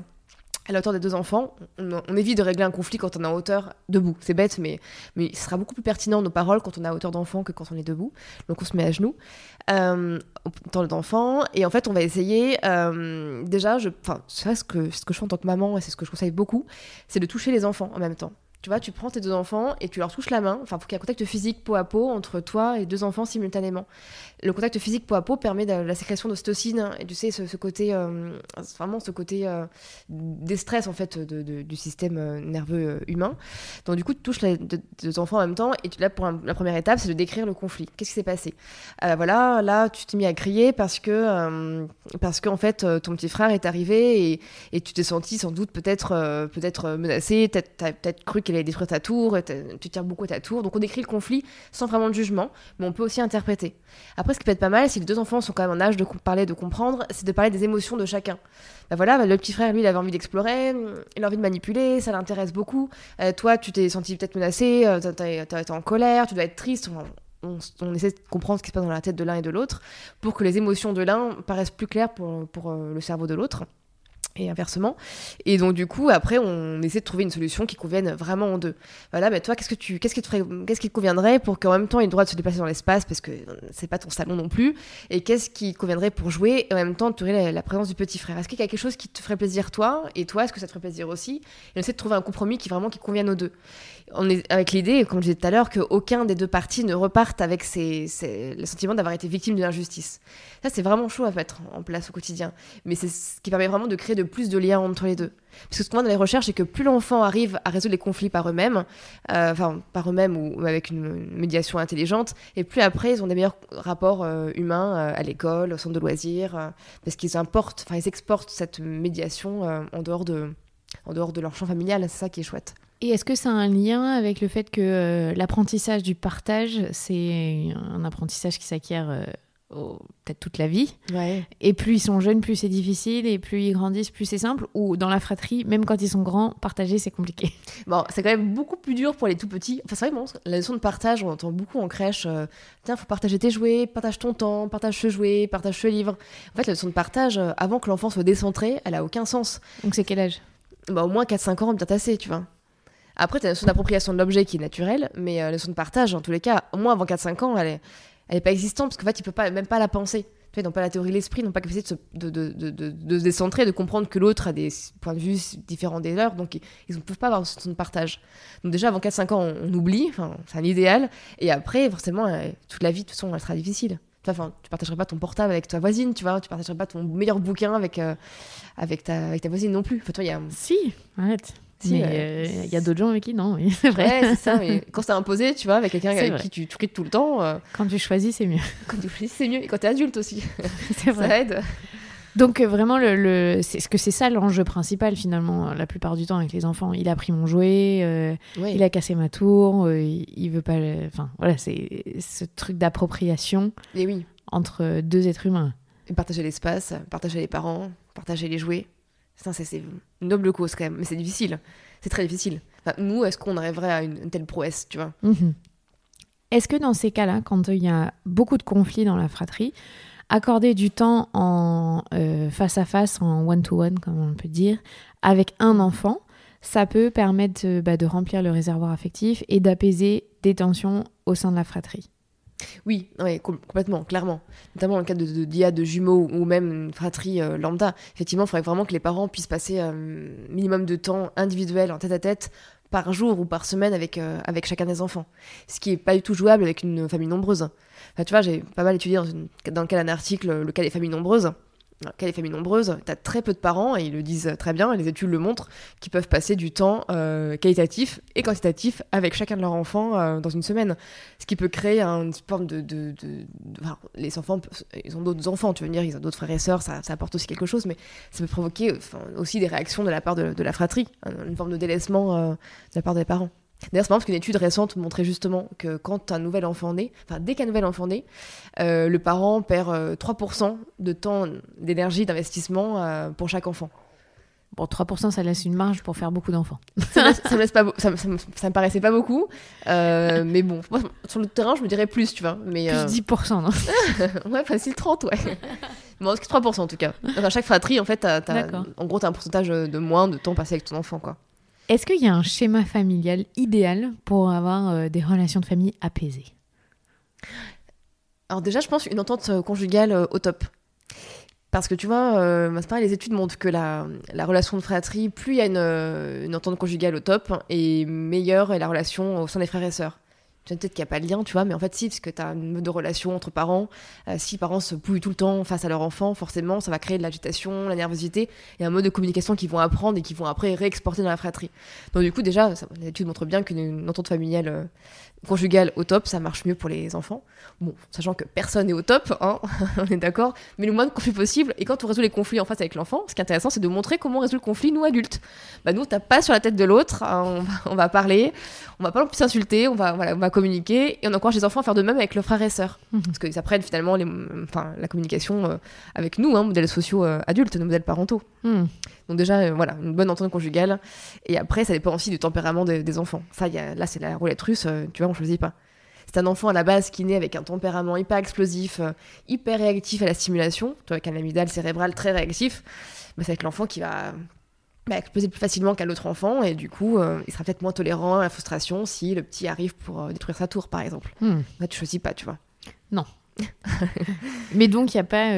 à la hauteur des 2 enfants. On évite de régler un conflit quand on est en hauteur debout. C'est bête, mais ce sera beaucoup plus pertinent nos paroles quand on est à hauteur d'enfant que quand on est debout. Donc on se met à genoux au temps d'enfant, et en fait on va essayer déjà, c'est ce que je fais en tant que maman, et c'est ce que je conseille beaucoup, c'est de toucher les enfants en même temps. Tu vois, tu prends tes 2 enfants et tu leur touches la main. Enfin, il faut qu'il y ait un contact physique peau à peau entre toi et 2 enfants simultanément. Le contact physique peau à peau permet de la sécrétion d'ocytocine et tu sais, ce côté, vraiment ce côté des stress en fait du système nerveux humain. Donc du coup, tu touches les 2 enfants en même temps et là, pour la première étape, c'est de décrire le conflit. Qu'est-ce qui s'est passé? Voilà, là, tu t'es mis à crier parce que en fait, ton petit frère est arrivé et tu t'es senti sans doute peut-être menacé, t'as peut-être cru qu'elle allait détruire ta tour, tu tiens beaucoup à ta tour. Donc on décrit le conflit sans vraiment de jugement, mais on peut aussi interpréter. Après, ce qui peut être pas mal, si les 2 enfants sont quand même en âge de parler, de comprendre, c'est de parler des émotions de chacun. Le petit frère, lui, il avait envie d'explorer, il a envie de manipuler, ça l'intéresse beaucoup. Toi, tu t'es senti peut-être menacé, t'as été en colère, tu dois être triste. On essaie de comprendre ce qui se passe dans la tête de l'un et de l'autre pour que les émotions de l'un paraissent plus claires pour le cerveau de l'autre. Et inversement. Et donc du coup, après, on essaie de trouver une solution qui convienne vraiment aux 2. Voilà, mais toi, qu'est-ce qui te conviendrait pour qu'en même temps, il ait le droit de se déplacer dans l'espace, parce que c'est pas ton salon non plus, et qu'est-ce qui te conviendrait pour jouer, et en même temps, tu aurais la présence du petit frère. Est-ce qu'il y a quelque chose qui te ferait plaisir, toi, et toi, est-ce que ça te ferait plaisir aussi? Et on essaie de trouver un compromis qui convienne aux 2. On est avec l'idée, comme je disais tout à l'heure, qu'aucun des 2 parties ne reparte avec le sentiment d'avoir été victime d'une injustice. Ça, c'est vraiment chaud à mettre en place au quotidien. Mais c'est ce qui permet vraiment de créer de plus de liens entre les 2. Parce que ce qu'on voit dans les recherches, c'est que plus l'enfant arrive à résoudre les conflits par eux-mêmes, par eux-mêmes ou avec une médiation intelligente, et plus après, ils ont des meilleurs rapports humains à l'école, au centre de loisirs, parce qu'ils exportent cette médiation en dehors de leur champ familial. C'est ça qui est chouette. Et est-ce que ça a un lien avec le fait que l'apprentissage du partage, c'est un apprentissage qui s'acquiert peut-être toute la vie, ouais. Et plus ils sont jeunes, plus c'est difficile, et plus ils grandissent, plus c'est simple, ou dans la fratrie, même quand ils sont grands, partager c'est compliqué? Bon, c'est quand même beaucoup plus dur pour les tout petits. Enfin, c'est vrai, bon, la notion de partage, on entend beaucoup en crèche. Tiens, faut partager tes jouets, partage ton temps, partage ce jouet, partage ce livre. En fait, la notion de partage, avant que l'enfant soit décentré, elle a aucun sens. Donc c'est quel âge? Au moins 4-5 ans, bien tassé, tu vois. Après, tu as la notion d'appropriation de l'objet qui est naturelle, mais la notion de partage, en tous les cas, au moins avant 4-5 ans, elle est pas existante, parce qu'en fait, il peut même pas la penser. Tu vois, ils n'ont pas la théorie de l'esprit, ils n'ont pas la capacité de se décentrer, de comprendre que l'autre a des points de vue différents des leurs, donc ils ne peuvent pas avoir ce temps de partage. Donc déjà, avant 4-5 ans, on oublie, c'est un idéal, et après, forcément, toute la vie, de toute façon, elle sera difficile. Enfin, tu partagerais pas ton portable avec ta voisine, tu vois, tu partagerais pas ton meilleur bouquin avec ta voisine non plus. Enfin, toi, il y a... Si, arrête. Si, mais il y a d'autres gens avec qui non, oui, c'est vrai. Ouais, c'est ça, mais quand c'est imposé, tu vois, avec quelqu'un avec qui tu frites tout le temps... Quand tu choisis, c'est mieux. Quand tu choisis, c'est mieux. Et quand t'es adulte aussi. C'est vrai. Ça aide. Donc vraiment, c'est ça l'enjeu principal finalement, la plupart du temps avec les enfants. Il a pris mon jouet, il a cassé ma tour, il veut pas... Enfin, voilà, c'est ce truc d'appropriation Et oui. entre deux êtres humains. Et partager l'espace, partager les parents, partager les jouets. C'est une noble cause quand même, mais c'est difficile. C'est très difficile. Enfin, nous, est-ce qu'on arriverait à une telle prouesse, tu vois? Est-ce que dans ces cas-là, quand il y a beaucoup de conflits dans la fratrie, accorder du temps en face à face, en one-to-one, comme on peut dire, avec un enfant, ça peut permettre de remplir le réservoir affectif et d'apaiser des tensions au sein de la fratrie? Oui, complètement, clairement. Notamment dans le cas d'IA de jumeaux ou même une fratrie lambda. Effectivement, il faudrait vraiment que les parents puissent passer un minimum de temps individuel, en tête-à-tête, par jour ou par semaine avec chacun des enfants. Ce qui n'est pas du tout jouable avec une famille nombreuse. Enfin, tu vois, j'ai pas mal étudié dans le cas d'un article le cas des familles nombreuses. Dans le cas des familles nombreuses, tu as très peu de parents, et ils le disent très bien, et les études le montrent, qui peuvent passer du temps qualitatif et quantitatif avec chacun de leurs enfants dans une semaine. Ce qui peut créer une forme enfin, les enfants, ils ont d'autres enfants, tu veux dire, ils ont d'autres frères et sœurs, ça apporte aussi quelque chose, mais ça peut provoquer aussi des réactions de la part de la fratrie, une forme de délaissement de la part des parents. D'ailleurs, c'est marrant parce qu'une étude récente montrait justement que quand un nouvel enfant naît, dès qu'un nouvel enfant naît, le parent perd 3% de temps, d'énergie, d'investissement pour chaque enfant. Bon, 3%, ça laisse une marge pour faire beaucoup d'enfants. Ça me paraissait pas beaucoup, mais bon, moi, sur le terrain, je me dirais plus, tu vois. Mais, plus 10%, non? Ouais, facile 30, ouais. Bon, 3% en tout cas. Donc, à chaque fratrie, en fait, en gros, t'as un pourcentage de moins de temps passé avec ton enfant, quoi. Est-ce qu'il y a un schéma familial idéal pour avoir des relations de famille apaisées? Alors déjà, je pense une entente conjugale au top. Parce que tu vois, c'est pareil, les études montrent que la relation de fratrie, plus il y a une entente conjugale au top, et meilleure est la relation au sein des frères et sœurs. Peut-être qu'il n'y a pas de lien, tu vois, mais en fait, si, parce que tu as une mode de relation entre parents. Si les parents se pouillent tout le temps face à leur enfant, forcément, ça va créer de l'agitation, la nervosité, et un mode de communication qu'ils vont apprendre et qu'ils vont après réexporter dans la fratrie. Donc, du coup, déjà, les études montrent bien qu'une entente familiale conjugale au top, ça marche mieux pour les enfants. Bon, sachant que personne n'est au top, hein, on est d'accord, mais le moins de conflits possible. Et quand on résout les conflits en face avec l'enfant, ce qui est intéressant, c'est de montrer comment on résout le conflit, nous, adultes. Nous, on tape pas sur la tête de l'autre, hein, on va parler, on va pas non plus s'insulter, on va communiquer, et on encourage les enfants à faire de même avec leurs frères et sœurs. Parce qu'ils apprennent finalement la communication avec nous, modèles sociaux adultes, nos modèles parentaux. Donc déjà, une bonne entente conjugale. Et après, ça dépend aussi du tempérament des enfants. Ça, là, c'est la roulette russe, tu vois, on choisit pas. C'est un enfant à la base qui naît avec un tempérament hyper explosif, hyper réactif à la stimulation, avec un amygdale cérébral très réactif. C'est avec l'enfant qui va exploser plus facilement qu'un autre enfant, et du coup, il sera peut-être moins tolérant à la frustration si le petit arrive pour détruire sa tour, par exemple. Là, tu choisis pas, tu vois. Non. Mais donc il n'y a pas,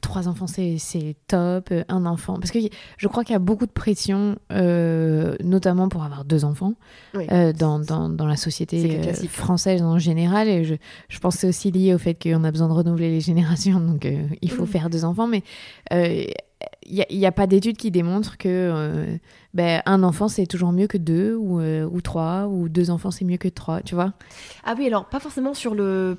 3 enfants c'est top, un enfant, parce que je crois qu'il y a beaucoup de pression, notamment pour avoir 2 enfants, oui. dans la société française en général, et je pense que c'est aussi lié au fait qu'on a besoin de renouveler les générations, donc il faut faire 2 enfants, mais il n'y a pas d'études qui démontrent que un enfant c'est toujours mieux que 2 ou 3, ou 2 enfants c'est mieux que 3, tu vois. Ah oui, alors pas forcément sur le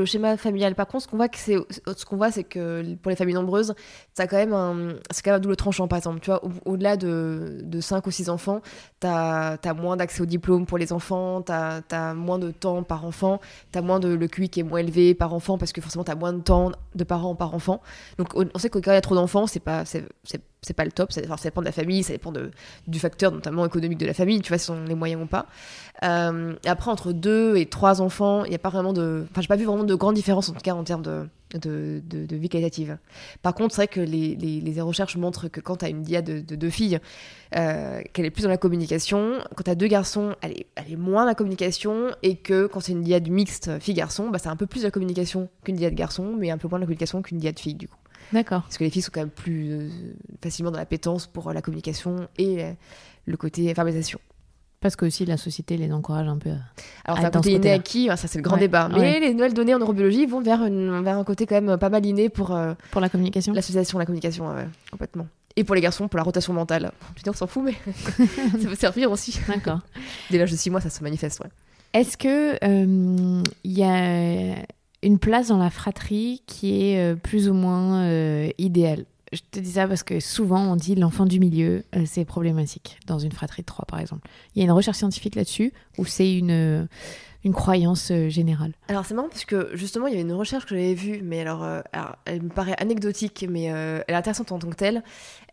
schéma familial. Par contre, ce qu'on voit, c'est que pour les familles nombreuses, c'est quand même un double tranchant, par exemple. Tu vois, au-delà de 5 ou 6 enfants, t'as moins d'accès au diplôme pour les enfants, t'as moins de temps par enfant, t'as moins le QI qui est moins élevé par enfant, parce que forcément t'as moins de temps de parents par enfant. Donc on sait que quand il y a trop d'enfants, c'est pas le top, ça dépend de la famille, ça dépend du facteur notamment économique de la famille, tu vois, si on a les moyens ou pas. Après, entre 2 et 3 enfants, il n'y a pas vraiment j'ai pas vu vraiment de grande différence, en tout cas en termes de de vie qualitative. Par contre, c'est vrai que les recherches montrent que quand tu as une diade de 2 filles, qu'elle est plus dans la communication. Quand tu as 2 garçons, elle est moins dans la communication. Et que quand c'est une diade mixte fille-garçon, c'est un peu plus de la communication qu'une diade garçon, mais un peu moins de la communication qu'une diade fille, du coup. D'accord. Parce que les filles sont quand même plus facilement dans l'appétence pour la communication et le côté verbalisation. Parce que aussi la société les encourage un peu. Alors, c'est un côté inné acquis, ça c'est le grand débat. Mais les nouvelles données en neurobiologie vont vers un côté quand même pas mal inné pour la communication. L'association, la communication, complètement. Et pour les garçons, pour la rotation mentale. Je veux dire, on s'en fout, mais ça peut servir aussi. D'accord. Dès l'âge de 6 mois, ça se manifeste, ouais. Est-ce que y a une place dans la fratrie qui est plus ou moins idéale? Je te dis ça parce que souvent on dit l'enfant du milieu, c'est problématique dans une fratrie de 3 par exemple. Il y a une recherche scientifique là-dessus ou c'est une croyance générale? Alors c'est marrant parce que justement il y avait une recherche que j'avais vue, mais alors elle me paraît anecdotique, mais elle est intéressante en tant que telle.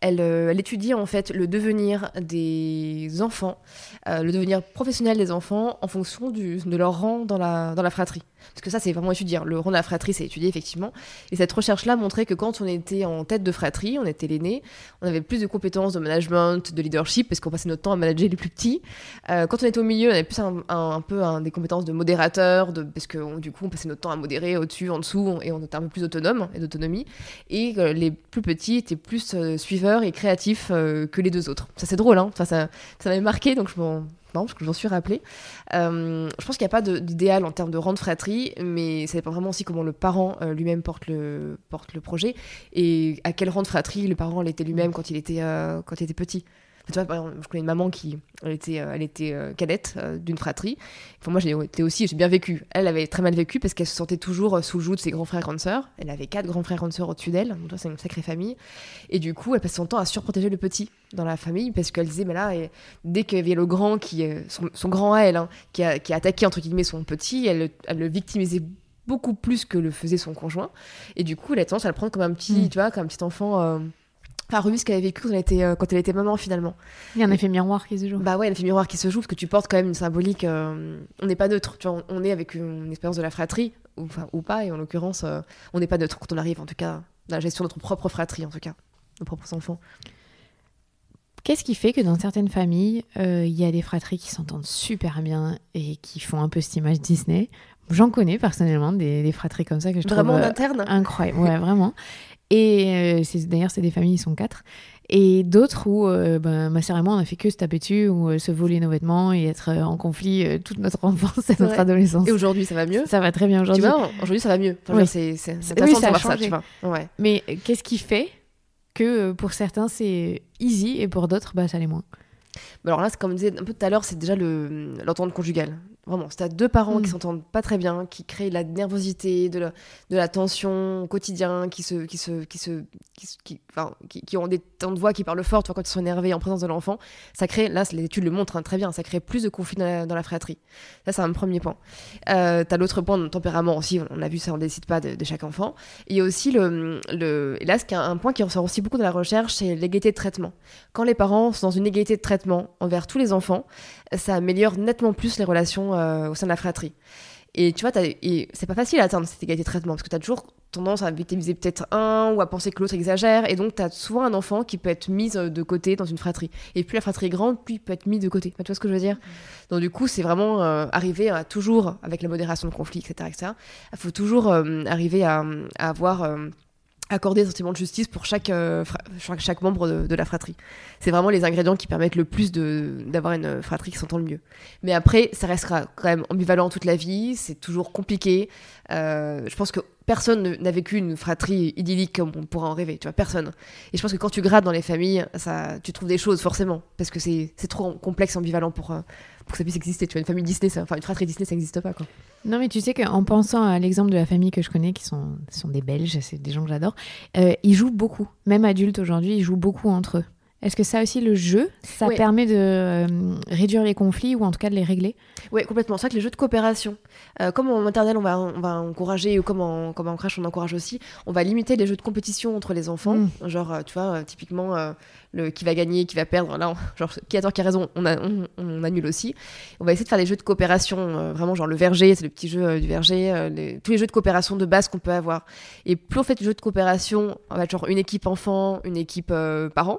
Elle étudie en fait le devenir des enfants, le devenir professionnel des enfants en fonction de leur rang dans la fratrie. Parce que ça, c'est vraiment étudié. Le rang de la fratrie, c'est étudié, effectivement. Et cette recherche-là montrait que quand on était en tête de fratrie, on était l'aîné, on avait plus de compétences de management, de leadership, parce qu'on passait notre temps à manager les plus petits. Quand on était au milieu, on avait plus un peu des compétences de modérateur, parce que du coup, on passait notre temps à modérer au-dessus, en dessous, et on était un peu plus autonome et d'autonomie. Et les plus petits étaient plus suiveurs et créatifs que les 2 autres. Ça, c'est drôle, hein. Enfin, ça m'avait marqué, donc parce que je m'en suis rappelée. Je pense qu'il n'y a pas d'idéal en termes de rang de fratrie, mais ça dépend vraiment aussi comment le parent lui-même porte le projet et à quel rang de fratrie le parent l'était lui-même quand il était petit. Tu vois, par exemple, je connais une maman qui elle était cadette d'une fratrie. Enfin, moi, j'ai bien vécu. Elle avait très mal vécu parce qu'elle se sentait toujours sous le joug de ses grands frères et grandes sœurs. Elle avait 4 grands frères et grandes sœurs au-dessus d'elle. Donc, c'est une sacrée famille. Et du coup, elle passait son temps à surprotéger le petit dans la famille parce qu'elle disait, mais là, dès qu'il y avait le grand, son grand à elle, hein, qui a attaqué, entre guillemets, son petit, elle le victimisait beaucoup plus que le faisait son conjoint. Et du coup, elle a tendance à le prendre comme un petit, tu vois, comme un petit enfant... revu ce qu'elle avait vécu quand elle était maman, finalement. Il y a un effet miroir qui se joue. Bah ouais, un effet miroir qui se joue, parce que tu portes quand même une symbolique. On n'est pas neutre, tu vois, on est avec une expérience de la fratrie, ou pas, et en l'occurrence, on n'est pas neutre quand on arrive, en tout cas, dans la gestion de notre propre fratrie, en tout cas, nos propres enfants. Qu'est-ce qui fait que dans certaines familles, il y a des fratries qui s'entendent super bien et qui font un peu cette image Disney? J'en connais personnellement des fratries comme ça que je trouve vraiment en interne incroyable. Ouais, vraiment. Et d'ailleurs, c'est des familles, ils sont 4. Et d'autres où, ma sœur et moi, on a fait que se taper dessus ou se voler nos vêtements et être en conflit toute notre enfance et notre adolescence. Et aujourd'hui, ça va mieux? Ça va très bien aujourd'hui. Tu vois, aujourd'hui, ça va mieux. Enfin, oui. C'est intéressant de voir ça, tu vois. Ouais. Mais qu'est-ce qui fait que pour certains, c'est easy et pour d'autres, ça l'est moins? Alors là, comme on disait un peu tout à l'heure, c'est déjà l'entente conjugale. Vraiment, si t'as 2 parents qui s'entendent pas très bien, qui créent de la nervosité, de la tension au quotidien, qui ont des temps de voix qui parlent fort, tu vois, quand ils sont énervés en présence de l'enfant, ça crée, là, les études le montrent très bien, ça crée plus de conflits dans la fratrie. Ça, c'est un premier point. T'as l'autre point de tempérament aussi, on a vu ça, on décide pas de chaque enfant. Et il y a aussi et là, un point qui ressort aussi beaucoup dans la recherche, c'est l'égalité de traitement. Quand les parents sont dans une égalité de traitement envers tous les enfants, ça améliore nettement plus les relations au sein de la fratrie. Et tu vois, c'est pas facile à atteindre cette égalité de traitement parce que tu as toujours tendance à victimiser peut-être un ou à penser que l'autre exagère. Et donc, tu as souvent un enfant qui peut être mis de côté dans une fratrie. Et plus la fratrie est grande, plus il peut être mis de côté. Tu vois ce que je veux dire? Donc, du coup, c'est vraiment arriver à toujours, avec la modération de conflits, etc., il faut toujours arriver à avoir... accorder un sentiment de justice pour chaque membre de la fratrie. C'est vraiment les ingrédients qui permettent le plus d'avoir une fratrie qui s'entend le mieux. Mais après, ça restera quand même ambivalent toute la vie, c'est toujours compliqué. Je pense que personne n'a vécu une fratrie idyllique comme on pourrait en rêver, tu vois, personne. Et je pense que quand tu grattes dans les familles, tu trouves des choses forcément, parce que c'est trop complexe et ambivalent pour que ça puisse exister. Tu vois, une famille Disney, une fratrie Disney, ça n'existe pas, quoi. Non, mais tu sais qu'en pensant à l'exemple de la famille que je connais, qui sont des Belges, c'est des gens que j'adore, ils jouent beaucoup. Même adultes aujourd'hui, ils jouent beaucoup entre eux. Est-ce que ça aussi, le jeu, ça Oui. permet de réduire les conflits ou en tout cas de les régler? Oui, complètement. C'est vrai que les jeux de coopération, comme en maternelle, on va encourager, ou comme en crèche, on encourage aussi, on va limiter les jeux de compétition entre les enfants. Genre, tu vois, typiquement, le qui va gagner, qui va perdre, là, genre, qui a tort, qui a raison, on annule aussi. On va essayer de faire des jeux de coopération, vraiment, genre le verger, c'est le petit jeu du verger, tous les jeux de coopération de base qu'on peut avoir. Et plus on fait de jeux de coopération, on va être genre une équipe enfant, une équipe parent.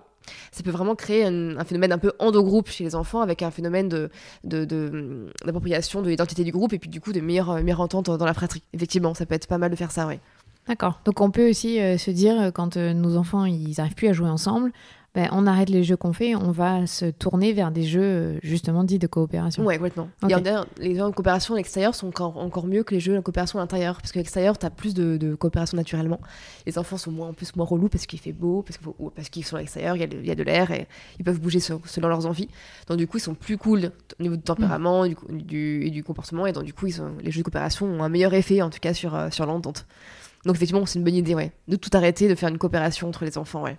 Ça peut vraiment créer un phénomène un peu endogroupe chez les enfants, avec un phénomène d'appropriation de l'identité du groupe et puis du coup de meilleure entente dans la fratrie. Effectivement, ça peut être pas mal de faire ça, oui. D'accord. Donc on peut aussi se dire, quand nos enfants ils n'arrivent plus à jouer ensemble, on arrête les jeux qu'on fait, on va se tourner vers des jeux justement dits de coopération. Ouais, complètement. Okay. Et d'ailleurs, les jeux de coopération à l'extérieur sont encore mieux que les jeux de coopération à l'intérieur, parce qu'à l'extérieur, t'as plus de coopération naturellement. Les enfants sont moins relous parce qu'il fait beau, parce qu'ils sont à l'extérieur, il y a de l'air, et ils peuvent bouger selon leurs envies. Donc du coup, ils sont plus cool au niveau du tempérament et du comportement, et donc du coup, les jeux de coopération ont un meilleur effet, en tout cas, sur l'entente. Donc effectivement, c'est une bonne idée, ouais, de tout arrêter, de faire une coopération entre les enfants, ouais.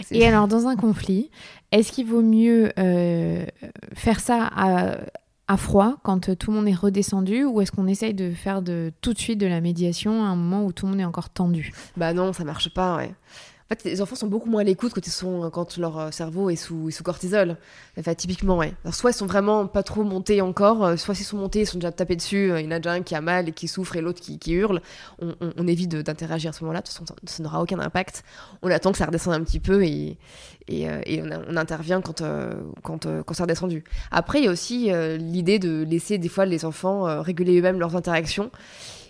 Et alors, dans un conflit, est-ce qu'il vaut mieux faire ça à froid, quand tout le monde est redescendu, ou est-ce qu'on essaye de faire tout de suite de la médiation à un moment où tout le monde est encore tendu? Bah non, ça marche pas, ouais. En fait, les enfants sont beaucoup moins à l'écoute quand leur cerveau est sous cortisol. Enfin, typiquement, ouais. Alors, soit ils sont vraiment pas trop montés encore, soit s'ils sont montés, ils sont déjà tapés dessus, il y en a déjà un qui a mal et qui souffre et l'autre qui hurle. On évite d'interagir à ce moment-là, de toute façon, ça n'aura aucun impact. On attend que ça redescende un petit peu et on intervient quand ça a redescendu. Après, il y a aussi l'idée de laisser des fois les enfants réguler eux-mêmes leurs interactions.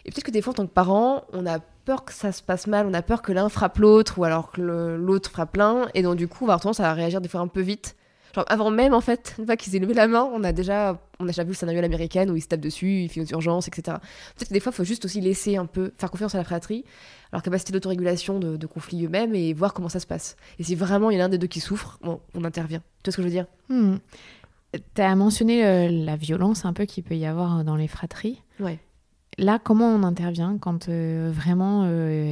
Et peut-être que des fois, en tant que parent, on a peur que ça se passe mal, on a peur que l'un frappe l'autre, ou alors que l'autre frappe l'un, et donc du coup, on va avoir tendance à réagir des fois un peu vite. Genre avant même, en fait, une fois qu'ils aient levé la main, on a déjà vu le scénario à l'américaine où ils se tapent dessus, ils font aux urgences, etc. Peut-être que des fois, il faut juste aussi laisser un peu, faire confiance à la fratrie, à leur capacité d'autorégulation de conflits eux-mêmes, et voir comment ça se passe. Et si vraiment il y en a un des deux qui souffre, bon, on intervient. Tu vois ce que je veux dire? Tu as mentionné la violence un peu qu'il peut y avoir dans les fratries. Ouais. Là, comment on intervient quand vraiment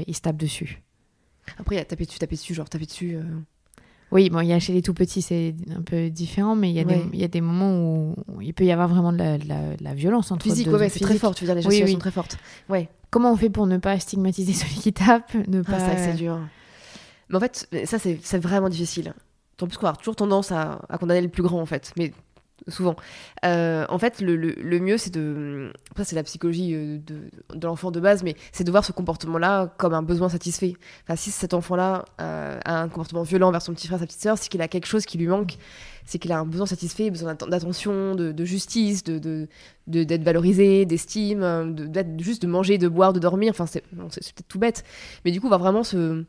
ils se tapent dessus? Après, il y a taper dessus, genre taper dessus. Oui, bon, il y a chez les tout petits, c'est un peu différent, mais il y a des moments où il peut y avoir vraiment de la violence entre physique, deux. Ouais, c'est très fort, tu veux dire, les gestions sont très fortes. Ouais. Comment on fait pour ne pas stigmatiser celui qui tape, C'est vrai que c'est dur. Mais en fait, ça, c'est vraiment difficile. En plus, on va avoir toujours tendance à condamner le plus grand, en fait. Mais souvent. En fait, le mieux, c'est de... Après, c'est la psychologie de l'enfant de base, mais c'est de voir ce comportement-là comme un besoin satisfait. Enfin, si cet enfant-là a un comportement violent envers son petit frère, sa petite sœur, c'est qu'il a quelque chose qui lui manque, c'est qu'il a un besoin satisfait, besoin d'attention, de justice, d'être valorisé, d'estime, juste de manger, de boire, de dormir. Enfin, c'est peut-être tout bête. Mais du coup, on va vraiment se...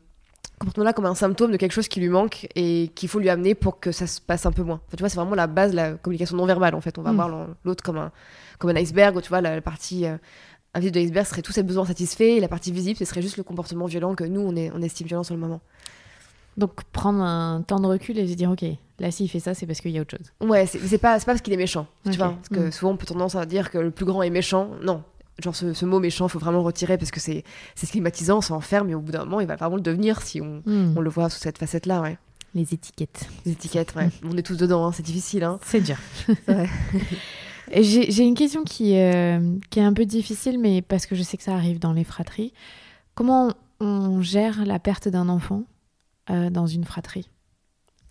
comportement-là comme un symptôme de quelque chose qui lui manque et qu'il faut lui amener pour que ça se passe un peu moins. Enfin, tu vois, c'est vraiment la base de la communication non verbale, en fait. On va voir l'autre comme un iceberg, où, tu vois, la partie invisible de l'iceberg serait tous ses besoins satisfaits, et la partie visible, ce serait juste le comportement violent que nous, on estime violent sur le moment. Donc, prendre un temps de recul et se dire, ok, là, s'il fait ça, c'est parce qu'il y a autre chose. Ouais, c'est pas parce qu'il est méchant, Okay. tu vois. Parce que souvent, on peut tendance à dire que le plus grand est méchant. Non. Genre, ce mot méchant, il faut vraiment le retirer parce que c'est stigmatisant, ça enferme, et au bout d'un moment, il va vraiment le devenir si on le voit sous cette facette-là, ouais. Les étiquettes. Les étiquettes, ouais. On est tous dedans, hein, c'est difficile. Hein. C'est dur. Ouais. J'ai une question qui est un peu difficile, mais parce que je sais que ça arrive dans les fratries. Comment on gère la perte d'un enfant dans une fratrie?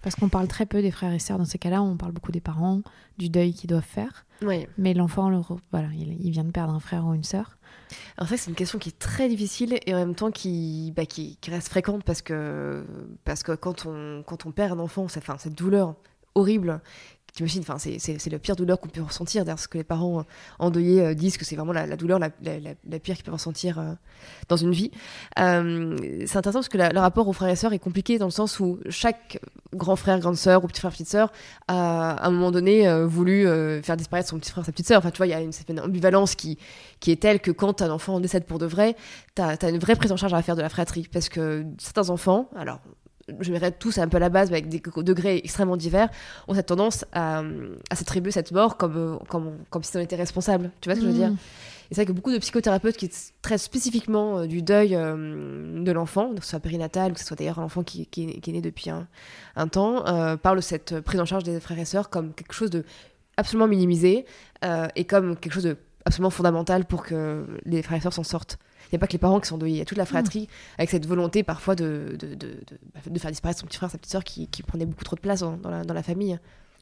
Parce qu'on parle très peu des frères et sœurs dans ces cas-là, on parle beaucoup des parents, du deuil qu'ils doivent faire. Oui. Mais l'enfant, voilà, il vient de perdre un frère ou une sœur. Alors c'est vrai que c'est une question qui est très difficile et en même temps qui reste fréquente parce que quand on perd un enfant, cette douleur horrible, t'imagines, enfin c'est la pire douleur qu'on peut ressentir. D'ailleurs, ce que les parents endeuillés disent, que c'est vraiment la douleur la pire qu'ils peuvent ressentir dans une vie. C'est intéressant parce que le rapport aux frères et sœurs est compliqué dans le sens où chaque grand frère, grande sœur ou petit frère, petite sœur a à un moment donné voulu faire disparaître son petit frère, sa petite sœur. Enfin, tu vois, il y a une certaine ambivalence qui est telle que quand un enfant décède pour de vrai, t'as une vraie prise en charge à faire de la fratrie, parce que certains enfants, alors je verrais tous un peu à la base, mais avec des degrés extrêmement divers, ont cette tendance à s'attribuer cette mort comme si on était responsable. Tu vois ce que je veux dire ? Et c'est vrai que beaucoup de psychothérapeutes qui traitent spécifiquement du deuil de l'enfant, que ce soit périnatal ou que ce soit d'ailleurs un enfant qui est né depuis un temps, parlent de cette prise en charge des frères et sœurs comme quelque chose de absolument minimisé et comme quelque chose de absolument fondamental pour que les frères et sœurs s'en sortent. Il n'y a pas que les parents qui sont endeuillés, il y a toute la fratrie avec cette volonté parfois de faire disparaître son petit frère, sa petite sœur qui prenait beaucoup trop de place dans la famille.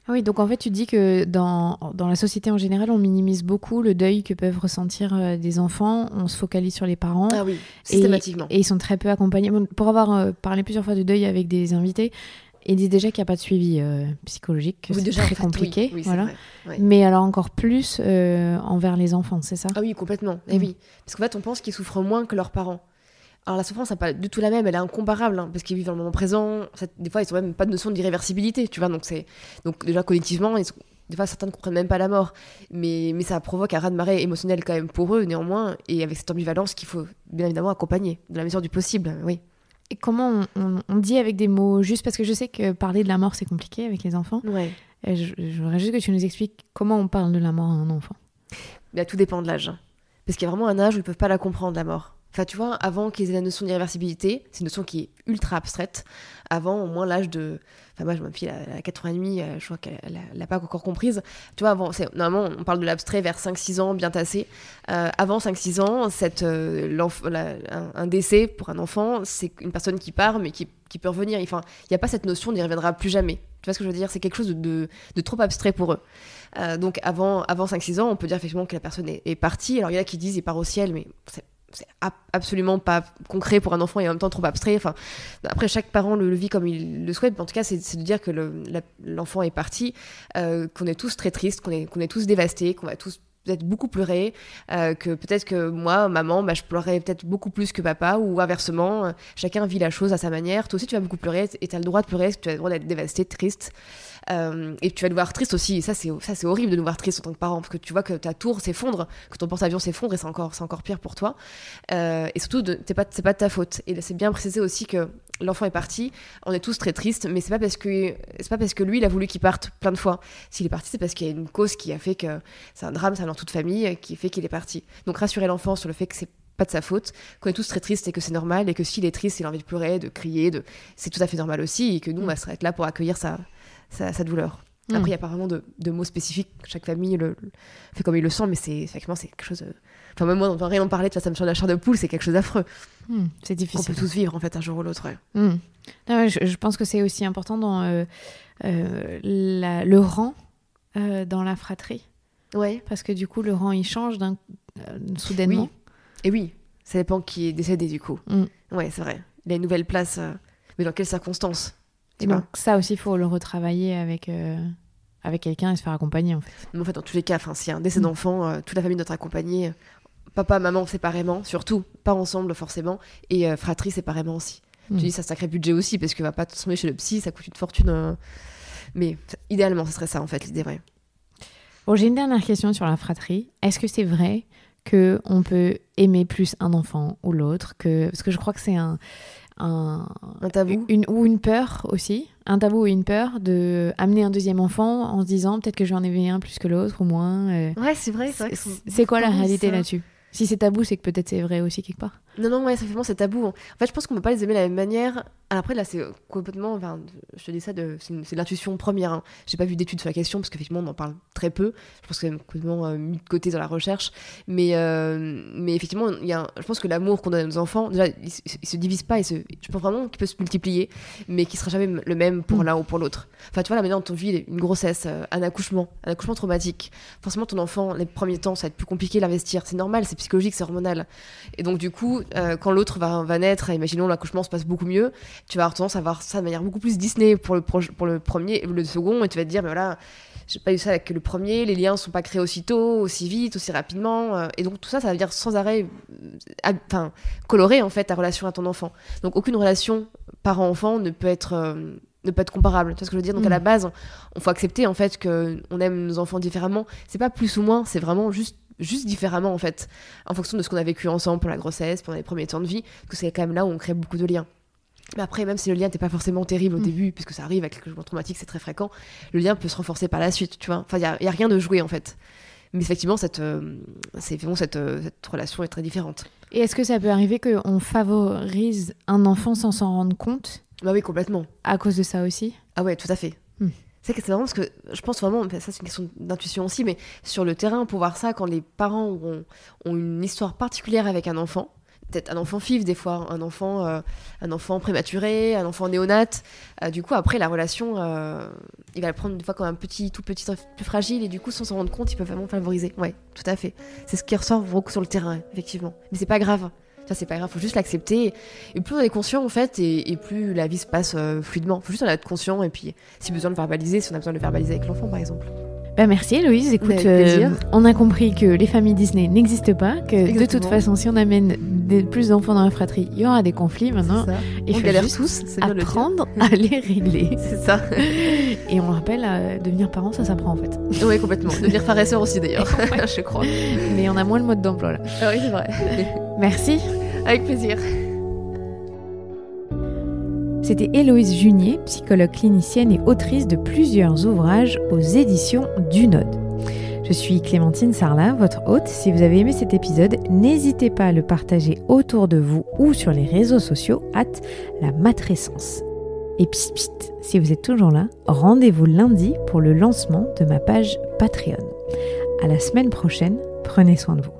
Ah oui, donc en fait, tu dis que dans la société en général, on minimise beaucoup le deuil que peuvent ressentir des enfants. On se focalise sur les parents. Ah oui, systématiquement. Et ils sont très peu accompagnés. Bon, pour avoir parlé plusieurs fois de deuil avec des invités, ils disent déjà qu'il n'y a pas de suivi psychologique, que c'est très compliqué. Oui, voilà. c'est vrai, ouais. Mais alors encore plus envers les enfants, c'est ça ? Ah oui, complètement. Et oui. Parce qu'en fait, on pense qu'ils souffrent moins que leurs parents. Alors la souffrance n'est pas du tout la même, elle est incomparable, parce qu'ils vivent dans le moment présent. Des fois, ils n'ont même pas de notion d'irréversibilité, tu vois. Donc déjà, connectivement, des fois, certains ne comprennent même pas la mort. Mais ça provoque un raz-de-marée émotionnel quand même pour eux, néanmoins, et avec cette ambivalence qu'il faut bien évidemment accompagner, dans la mesure du possible, oui. Et comment on dit avec des mots justes, parce que je sais que parler de la mort, c'est compliqué avec les enfants. Ouais. Et je voudrais juste que tu nous expliques comment on parle de la mort à un enfant. Là, tout dépend de l'âge. Parce qu'il y a vraiment un âge où ils ne peuvent pas la comprendre, la mort. Enfin, tu vois, avant qu'ils aient la notion d'irréversibilité, c'est une notion qui est ultra abstraite. Avant, au moins, l'âge de... Enfin, moi, ma fille, elle a 4 ans et demi, je crois qu'elle l'a pas encore comprise. Tu vois, avant, normalement, on parle de l'abstrait vers 5-6 ans, bien tassé. Avant 5-6 ans, un décès pour un enfant, c'est une personne qui part, mais qui peut revenir. Enfin, il n'y a pas cette notion d'il ne reviendra plus jamais. Tu vois ce que je veux dire ? C'est quelque chose de trop abstrait pour eux. Donc, avant 5-6 ans, on peut dire effectivement que la personne est partie. Alors, il y en a qui disent il part au ciel, mais c'est absolument pas concret pour un enfant et en même temps trop abstrait. Enfin, après, chaque parent le vit comme il le souhaite, mais en tout cas, c'est de dire que l'enfant est parti, qu'on est tous très tristes, qu'on est tous dévastés, qu'on va tous peut-être beaucoup pleurer, que peut-être que moi, maman, je pleurais peut-être beaucoup plus que papa, ou inversement, chacun vit la chose à sa manière. Toi aussi, tu vas beaucoup pleurer, et tu as le droit de pleurer, tu as le droit d'être dévasté, triste. Et tu vas nous voir triste aussi, et ça c'est horrible de nous voir triste en tant que parent, parce que tu vois que ta tour s'effondre, que ton porte-avions s'effondre, et c'est encore pire pour toi. Et surtout, c'est pas de ta faute. Et c'est bien précisé aussi que l'enfant est parti, on est tous très tristes, mais c'est pas parce que lui il a voulu qu'il parte plein de fois. S'il est parti, c'est parce qu'il y a une cause qui a fait que c'est un drame, ça dans toute famille, qui fait qu'il est parti. Donc rassurer l'enfant sur le fait que c'est pas de sa faute, qu'on est tous très tristes et que c'est normal, et que s'il est triste, il a envie de pleurer, de crier, c'est tout à fait normal aussi, et que nous on va être là pour accueillir sa douleur. Après, il n'y a pas vraiment de mots spécifiques. Chaque famille le fait comme il le sent, mais effectivement, c'est quelque chose... Enfin, même moi, on ne va rien en parler, ça me change la chair de poule, c'est quelque chose d'affreux. C'est difficile. On peut tous vivre, en fait, un jour ou l'autre. Ouais. Non, je pense que c'est aussi important dans le rang dans la fratrie. Ouais. Parce que du coup, le rang, il change soudainement. Oui. Et oui, ça dépend qui est décédé, du coup. Ouais, c'est vrai. Il a une nouvelle place, mais dans quelles circonstances ? Et donc ça aussi, il faut le retravailler avec quelqu'un et se faire accompagner, en fait. Mais en fait, dans tous les cas, s'il y a un décès d'enfant, toute la famille doit être accompagnée. Papa, maman, séparément, surtout. Pas ensemble, forcément. Et fratrie, séparément aussi. Je dis, c'est un sacré budget aussi, parce que va pas tomber chez le psy, ça coûte une fortune. Mais idéalement, ce serait ça, en fait, l'idée vraie. Bon, j'ai une dernière question sur la fratrie. Est-ce que c'est vrai qu'on peut aimer plus un enfant ou l'autre Parce que je crois que c'est un tabou ou une peur aussi, un tabou ou une peur de amener un deuxième enfant en se disant peut-être que j'en ai un plus que l'autre ou moins. Ouais, c'est vrai. C'est quoi la réalité là-dessus ? Si c'est tabou, c'est que peut-être c'est vrai aussi quelque part. Non, ouais, effectivement, c'est tabou. En fait, je pense qu'on ne peut pas les aimer de la même manière. Après, là, c'est complètement... Enfin, je te dis ça, c'est l'intuition première. Hein. J'ai pas vu d'études sur la question, parce qu'effectivement, on en parle très peu. Je pense que c'est complètement mis de côté dans la recherche. Mais effectivement, je pense que l'amour qu'on donne à nos enfants, déjà, il se divise pas. Je pense vraiment qu'il peut se multiplier, mais qu'il sera jamais le même pour l'un ou pour l'autre. Enfin, tu vois, là, maintenant, ton vie, une grossesse, un accouchement traumatique. Forcément, ton enfant, les premiers temps, ça va être plus compliqué de l'investir. C'est normal, c'est psychologique, c'est hormonal. Et donc, du coup, quand l'autre va naître, imaginons l'accouchement se passe beaucoup mieux, tu vas avoir tendance à voir ça de manière beaucoup plus Disney pour le premier, le second, et tu vas te dire, mais voilà, j'ai pas eu ça avec le premier, les liens sont pas créés aussitôt, aussi vite, aussi rapidement, et donc tout ça, ça va venir sans arrêt colorer en fait ta relation à ton enfant. Donc aucune relation parent-enfant ne peut être comparable, tu vois ce que je veux dire. Donc à la base, on faut accepter en fait qu'on aime nos enfants différemment. C'est pas plus ou moins, c'est vraiment juste différemment en fait, en fonction de ce qu'on a vécu ensemble pour la grossesse, pendant les premiers temps de vie, que c'est quand même là où on crée beaucoup de liens. Mais après, même si le lien n'était pas forcément terrible au début, puisque ça arrive avec le jugement traumatique, c'est très fréquent, le lien peut se renforcer par la suite, tu vois. Enfin, il y a rien de joué, en fait. Mais effectivement, cette relation est très différente. Et est-ce que ça peut arriver qu'on favorise un enfant sans s'en rendre compte? Bah oui, complètement. À cause de ça aussi? Ah ouais, tout à fait. C'est vraiment parce que je pense vraiment, ça c'est une question d'intuition aussi, mais sur le terrain, pour voir ça, quand les parents ont une histoire particulière avec un enfant, peut-être un enfant FIV des fois, un enfant prématuré, un enfant néonate, du coup après la relation, il va le prendre des fois comme un tout petit, plus fragile, et du coup sans s'en rendre compte, il peut vraiment favoriser. Ouais, tout à fait. C'est ce qui ressort beaucoup sur le terrain, effectivement. Mais c'est pas grave. Ça, c'est pas grave, faut juste l'accepter. Et plus on est conscient, en fait, et plus la vie se passe fluidement. Faut juste en être conscient, et puis, si besoin de verbaliser, si on a besoin de le verbaliser avec l'enfant, par exemple. Merci Héloïse. Écoute, plaisir. On a compris que les familles Disney n'existent pas, que Exactement. de toute façon, si on amène plus d'enfants dans la fratrie, il y aura des conflits maintenant. C'est ça. Il On faut galère juste tous, c'est bien de le dire. apprendre à les régler. C'est ça. Et on le rappelle, devenir parent, ça s'apprend en fait. Oui, complètement. Devenir frère et sœur aussi, d'ailleurs, je crois. Mais on a moins le mode d'emploi là. Ah oui, c'est vrai. Merci. Avec plaisir. C'était Héloïse Junier, psychologue clinicienne et autrice de plusieurs ouvrages aux éditions du Node. Je suis Clémentine Sarlat, votre hôte. Si vous avez aimé cet épisode, n'hésitez pas à le partager autour de vous ou sur les réseaux sociaux @la matrescence. Et psst, psst, si vous êtes toujours là, rendez-vous lundi pour le lancement de ma page Patreon. À la semaine prochaine, prenez soin de vous.